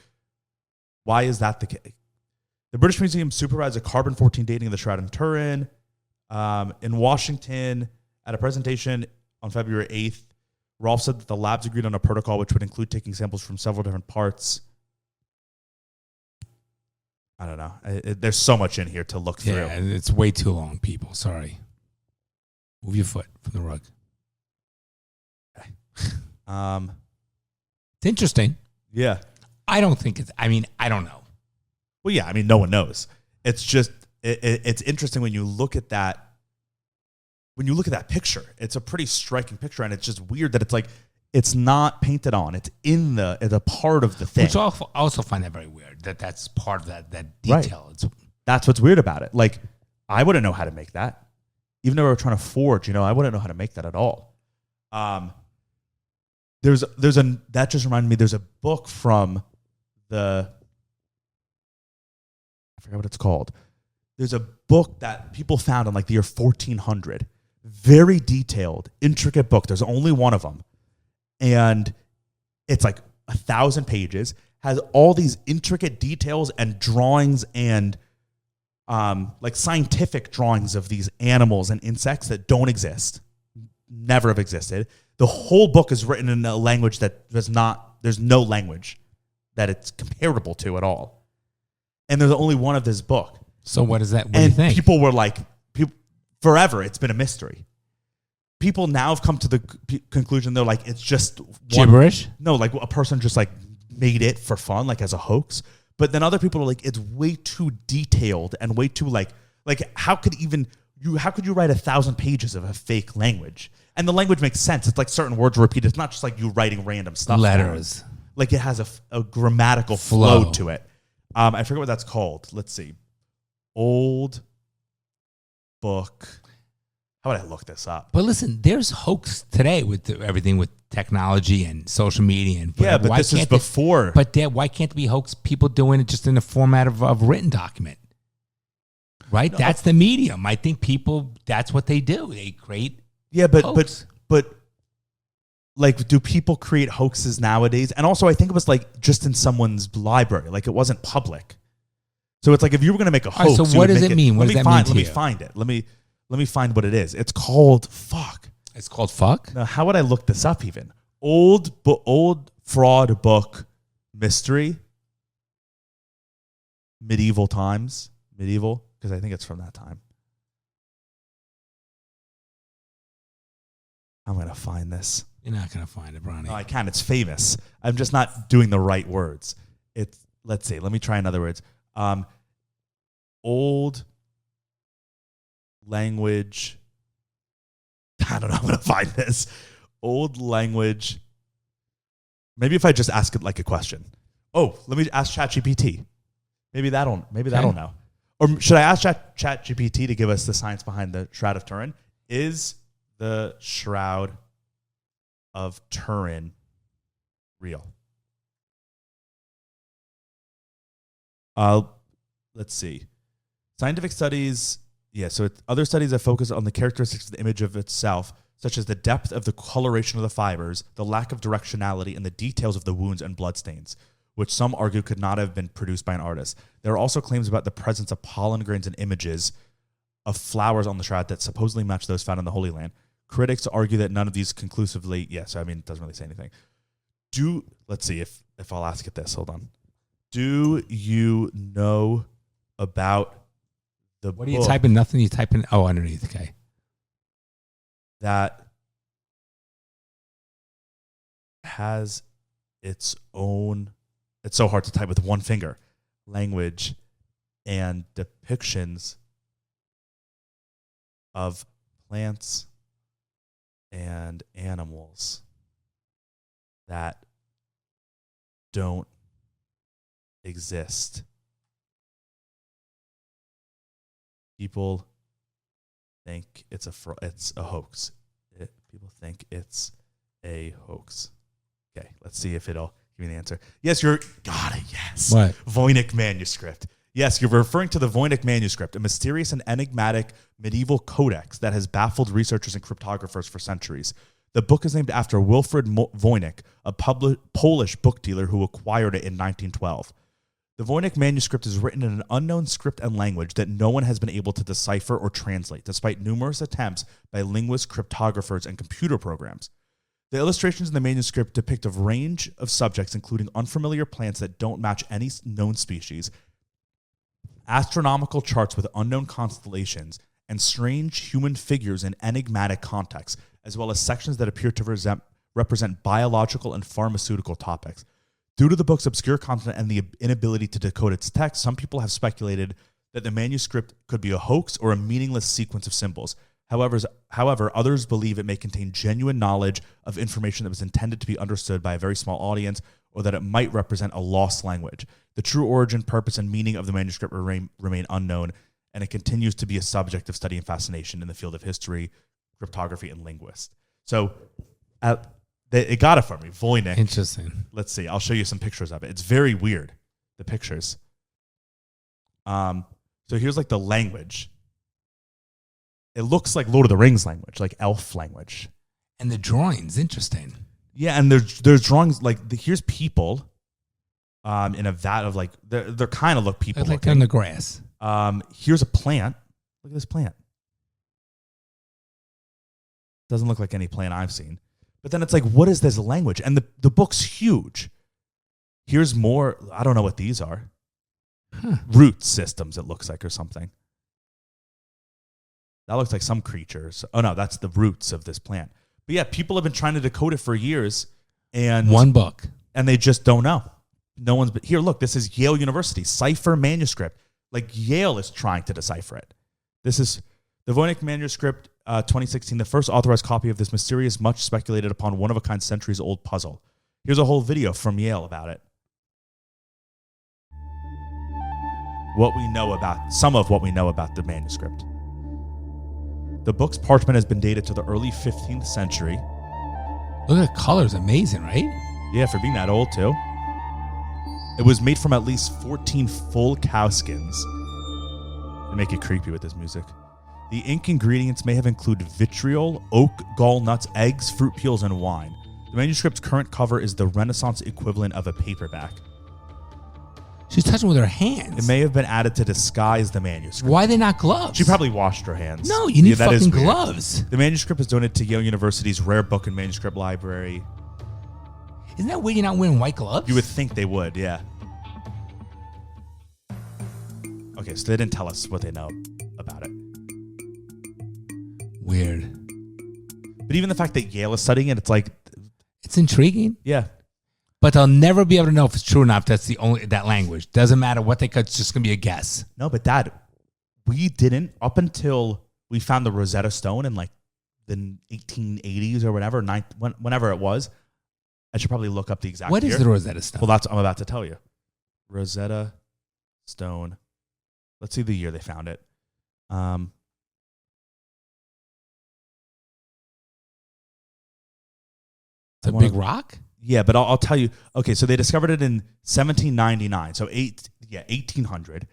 Why is that the case? The British Museum supervised a carbon-14 dating of the shroud in Turin. In Washington, at a presentation on February 8th, Rolfe said that the labs agreed on a protocol which would include taking samples from several different parts. I don't know. There's so much in here to look through. Yeah, and it's way too long, people. Sorry. Move your foot from the rug. It's interesting. Yeah. I don't think it's, I don't know. Well, yeah, no one knows. It's just, it's interesting when you look at that. When you look at that picture, it's a pretty striking picture, and it's just weird that it's like, it's not painted on. It's in it's a part of the thing. Which I also find that very weird, that's part of that detail. Right. That's what's weird about it. Like, I wouldn't know how to make that. Even though we were trying to forge, I wouldn't know how to make that at all. That just reminded me, there's a book from I forgot what it's called. There's a book that people found in like the year 1400. Very detailed, intricate book. There's only one of them. And it's like 1,000 pages, has all these intricate details and drawings and like scientific drawings of these animals and insects that don't exist, never have existed. The whole book is written in a language that there's no language that it's comparable to at all. And there's only one of this book. So what is that? What do you And think? people were like, forever, it's been a mystery. People now have come to the conclusion, they're like, it's just Gibberish? No, like a person just like made it for fun, like as a hoax. But then other people are like, it's way too detailed and way too like how could you write 1,000 pages of a fake language? And the language makes sense. It's like certain words repeated. It's not just like you writing random stuff. Letters. Down. Like it has a grammatical flow to it. I forget what that's called. Let's see. Old book. How would I look this up? But listen, there's hoax today with everything with technology and social media. And Yeah, but this is before. Why can't it be hoax? People doing it just in the format of a written document, right? No. That's the medium. I think people. That's what they do. They create. Yeah, but hoax. but like, do people create hoaxes nowadays? And also, I think it was like just in someone's library. Like it wasn't public. So it's like if you were going to make a hoax. Right, so what does it mean? What does that mean to you? Let me find it. Let me find what it is. It's called fuck. It's called fuck? Now, how would I look this up even? Old fraud book mystery. Medieval times. Medieval, because I think it's from that time. I'm going to find this. You're not going to find it, Bronny. No, I can. It's famous. I'm just not doing the right words. Let's see. Let me try another words. Old language. I don't know. I'm going to find this. Old language. Maybe if I just ask it like a question. Oh, let me ask ChatGPT. Maybe that'll know. Or should I ask ChatGPT to give us the science behind the Shroud of Turin? Is the Shroud of Turin real? Let's see. Scientific studies. Yeah, so other studies that focus on the characteristics of the image of itself, such as the depth of the coloration of the fibers, the lack of directionality, and the details of the wounds and bloodstains, which some argue could not have been produced by an artist. There are also claims about the presence of pollen grains and images of flowers on the shroud that supposedly match those found in the Holy Land. Critics argue that none of these conclusively, it doesn't really say anything. Let's see if I'll ask it this. Hold on. Do you know about the What are you typing? Nothing. You typing? Oh, underneath. Okay. That has its own. It's so hard to type with one finger. Language and depictions of plants and animals that don't exist. People think it's a hoax. People think it's a hoax. Okay, let's see if it'll give me the answer. Yes, got it, yes. What? Voynich manuscript. Yes, you're referring to the Voynich manuscript, a mysterious and enigmatic medieval codex that has baffled researchers and cryptographers for centuries. The book is named after Wilfrid Voynich, a Polish book dealer who acquired it in 1912. The Voynich manuscript is written in an unknown script and language that no one has been able to decipher or translate, despite numerous attempts by linguists, cryptographers, and computer programs. The illustrations in the manuscript depict a range of subjects, including unfamiliar plants that don't match any known species, astronomical charts with unknown constellations, and strange human figures in enigmatic contexts, as well as sections that appear to represent biological and pharmaceutical topics. Due to the book's obscure content and the inability to decode its text, some people have speculated that the manuscript could be a hoax or a meaningless sequence of symbols. However, others believe it may contain genuine knowledge of information that was intended to be understood by a very small audience, or that it might represent a lost language. The true origin, purpose, and meaning of the manuscript remain unknown, and it continues to be a subject of study and fascination in the field of history, cryptography, and linguists. So it got it for me. Voynich. Interesting. Let's see. I'll show you some pictures of it. It's very weird, the pictures. So here's like the language. It looks like Lord of the Rings language, like elf language. And the drawings, interesting. Yeah, and there's drawings, like here's people. in a vat of like they're kind of look people It's like looking. in the grass. Here's a plant. Look at this plant. Doesn't look like any plant I've seen. But then it's like, what is this language? And the book's huge. Here's more. I don't know what these are. Root systems, it looks like, or something. That looks like some creatures. Oh, no, that's the roots of this plant. But yeah, people have been trying to decode it for years. And One book. And they just don't know. No one's been here. Look, this is Yale University cipher manuscript. Like Yale is trying to decipher it. This is the Voynich manuscript, 2016, the first authorized copy of this mysterious, much speculated upon, one-of-a-kind, centuries-old puzzle. Here's a whole video from Yale about it. Some of what we know about the manuscript. The book's parchment has been dated to the early 15th century. Look at the colors. Amazing, right? Yeah, for being that old, too. It was made from at least 14 full cow skins. They make it creepy with this music. The ink ingredients may have included vitriol, oak, gall nuts, eggs, fruit peels, and wine. The manuscript's current cover is the Renaissance equivalent of a paperback. She's touching with her hands. It may have been added to disguise the manuscript. Why are they not gloves? She probably washed her hands. No, you need that is fucking weird. gloves. The manuscript is donated to Yale University's Rare Book and Manuscript Library. Isn't that weird you're not wearing white gloves? You would think they would, yeah. Okay, so they didn't tell us what they know about it. Weird. But even the fact that Yale is studying it, it's like, It's intriguing. yeah. But they'll never be able to know if it's true or not if that's the only that language. Doesn't matter what they cut, it's just gonna be a guess. No, but Dad, we didn't, up until we found the Rosetta Stone in like the 1880s or whatever, whenever it was. I should probably look up the exact What year. is the Rosetta Stone? Well, that's what I'm about to tell you. Rosetta Stone. Let's see the year they found it. It's a big rock? Yeah, but I'll tell you. Okay, so they discovered it in 1799. So 1800.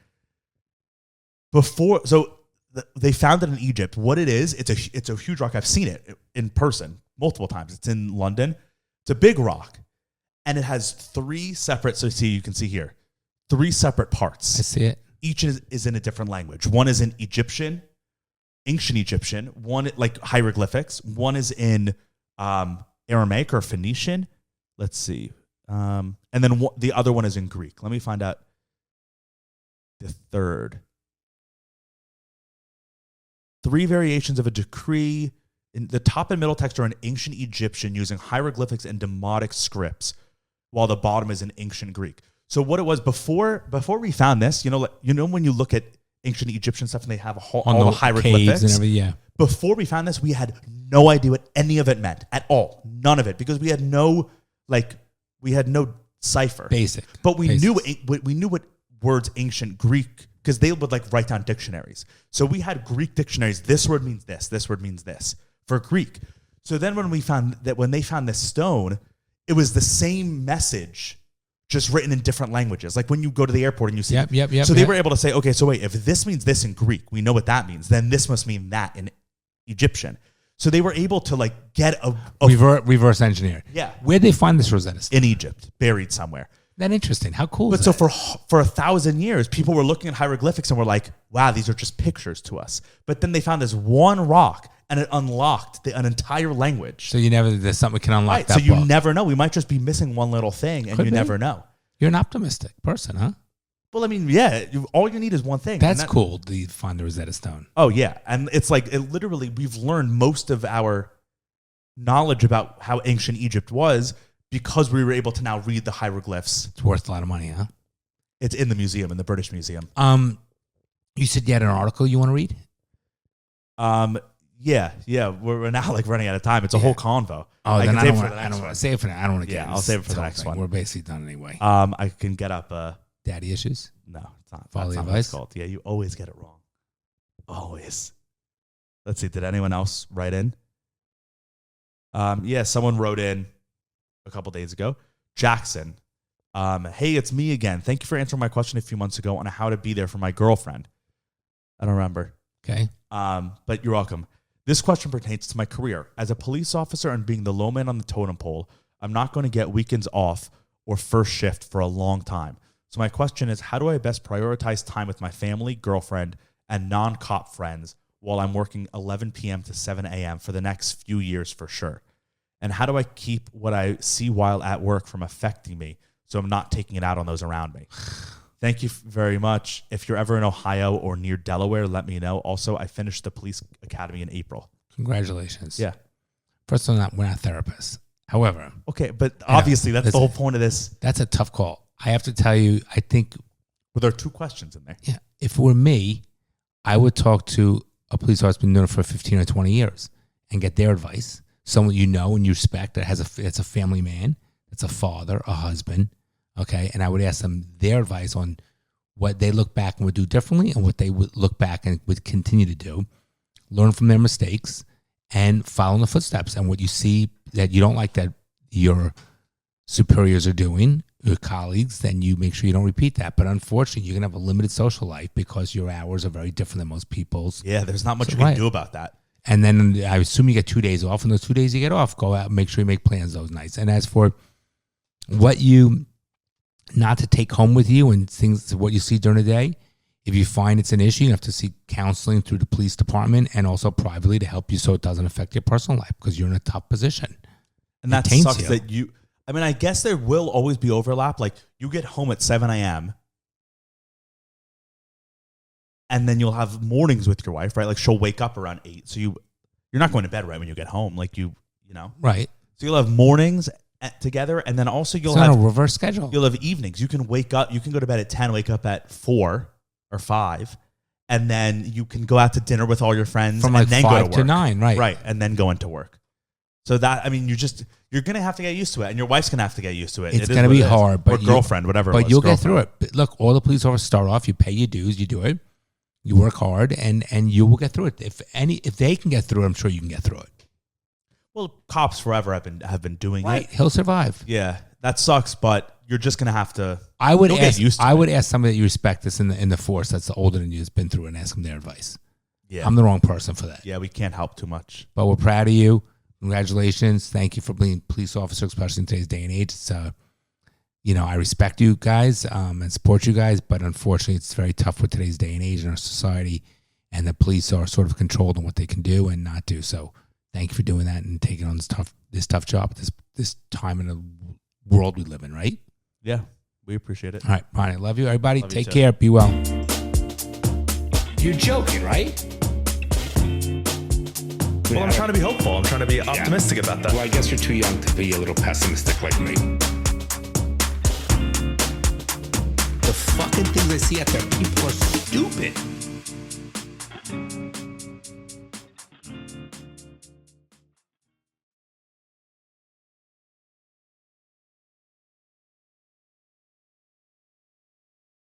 They found it in Egypt. What it is, it's a huge rock. I've seen it in person multiple times. It's in London. It's a big rock, and it has three separate. So you can see here, three separate parts. I see it. Each is in a different language. One is in Egyptian, ancient Egyptian. One like hieroglyphics. One is in Aramaic or Phoenician. Let's see. And then the other one is in Greek. Let me find out the third. Three variations of a decree. In the top and middle text are in ancient Egyptian using hieroglyphics and demotic scripts, while the bottom is in ancient Greek. So what it was before we found this, you know when you look at ancient Egyptian stuff and they have all the hieroglyphics caves and everything, yeah. Before we found this, we had no idea what any of it meant at all. None of it, because we had no cipher. Basic. But we Basics. knew what words ancient Greek, because they would like write down dictionaries. So we had Greek dictionaries. This word means this. This word means this for Greek. So then when they found this stone, it was the same message, just written in different languages. Like when you go to the airport and you see Yep. So they were able to say, okay, so wait, if this means this in Greek, we know what that means. Then this must mean that in Egyptian. So they were able to like get a reverse engineer. Yeah. Where'd they find this Rosetta Stone? in Egypt, buried somewhere. That interesting. How cool But is so that? for 1,000 years, people were looking at hieroglyphics and were like, wow, these are just pictures to us. But then they found this one rock and it unlocked an entire language. So there's something that can unlock Right. that So you book. never know. We might just be missing one little thing and Could you be. never know. You're an optimistic person, huh? Well, I mean, yeah, all you need is one thing. That's cool to find the Rosetta Stone. Oh, yeah. And it's like, literally, we've learned most of our knowledge about how ancient Egypt was because we were able to now read the hieroglyphs. It's worth a lot of money, huh? It's in the museum, in the British Museum. You said you had an article you want to read? Yeah. We're now like running out of time. It's a whole convo. Oh, I then can I save don't it for want the to. I next don't one. want to save it for that. I don't want to get. Yeah, into I'll save it for the whole next thing. one. We're basically done anyway. I can get up. Daddy issues. No, it's not. Follow That's the not what it's advice? called. Yeah, you always get it wrong. Always. Let's see. Did anyone else write in? Yeah, someone wrote in a couple days ago. Jackson. Hey, it's me again. Thank you for answering my question a few months ago on how to be there for my girlfriend. I don't remember. Okay. But you're welcome. This question pertains to my career. As a police officer and being the low man on the totem pole, I'm not going to get weekends off or first shift for a long time. So my question is, how do I best prioritize time with my family, girlfriend, and non-cop friends while I'm working 11 p.m. to 7 a.m. for the next few years for sure? And how do I keep what I see while at work from affecting me so I'm not taking it out on those around me? Thank you very much. If you're ever in Ohio or near Delaware, let me know. Also, I finished the police academy in April. Congratulations. Yeah. First of all, we're not therapists. However, Okay, but obviously that's the whole point of this. that's a tough call. I have to tell you, I think, Well, there are 2 questions in there. yeah, if it were me, I would talk to a police officer who's been doing it for 15 or 20 years and get their advice. Someone you know and you respect that's a family man, that's a father, a husband, okay? And I would ask them their advice on what they look back and would do differently and what they would look back and would continue to do. Learn from their mistakes and follow in the footsteps. And what you see that you don't like that your superiors are doing, your colleagues, then you make sure you don't repeat that. But unfortunately, you're going to have a limited social life because your hours are very different than most people's. Yeah, there's not much So, you can right. do about that. And then I assume you get 2 days off. And those 2 days you get off, go out and make sure you make plans those nights. And as for what you not to take home with you and things, what you see during the day, if you find it's an issue, you have to seek counseling through the police department and also privately to help you so it doesn't affect your personal life because you're in a tough position. And that It taints sucks you. that you, I mean, I guess there will always be overlap. Like you get home at 7 a.m. and then you'll have mornings with your wife, right? Like she'll wake up around 8. So you're not going to bed right when you get home. Like you know, Right. so you'll have mornings together. And then also It's not a you'll reverse schedule. have evenings. You can wake up, you can go to bed at 10, wake up at 4 or 5. And then you can go out to dinner with all your friends From and like then 5 go to to work. 9, right. Right. And then go into work. So that, I mean, you're going to have to get used to it. And your wife's going to have to get used to it. It's It is going to what be it is. hard. Or girlfriend, whatever. But you'll get through it. But look, all the police officers start off, you pay your dues, you do it, you work hard, and you will get through it. If they can get through it, I'm sure you can get through it. Well, cops forever have been doing Right. it. He'll survive. Yeah. That sucks, but you're just going to have to. I would You'll get ask. used to I it. would ask somebody that you respect that's in the force that's older than you, that's been through it, and ask them their advice. Yeah. I'm the wrong person for that. Yeah, we can't help too much. But we're proud of you. Congratulations. Thank you for being a police officer, especially in today's day and age. It's I respect you guys and support you guys, but unfortunately, it's very tough with today's day and age in our society, and the police are sort of controlled on what they can do and not do. So, thank you for doing that and taking on this tough job at this time in the world we live in. Right? Yeah, we appreciate it. All right, Brian. I love you, everybody. Love you Take too. care. Be well. You're joking, right? Well, I'm trying to be hopeful. I'm trying to be optimistic about that. Well, I guess you're too young to be a little pessimistic like me. The fucking things I see out there, people are stupid.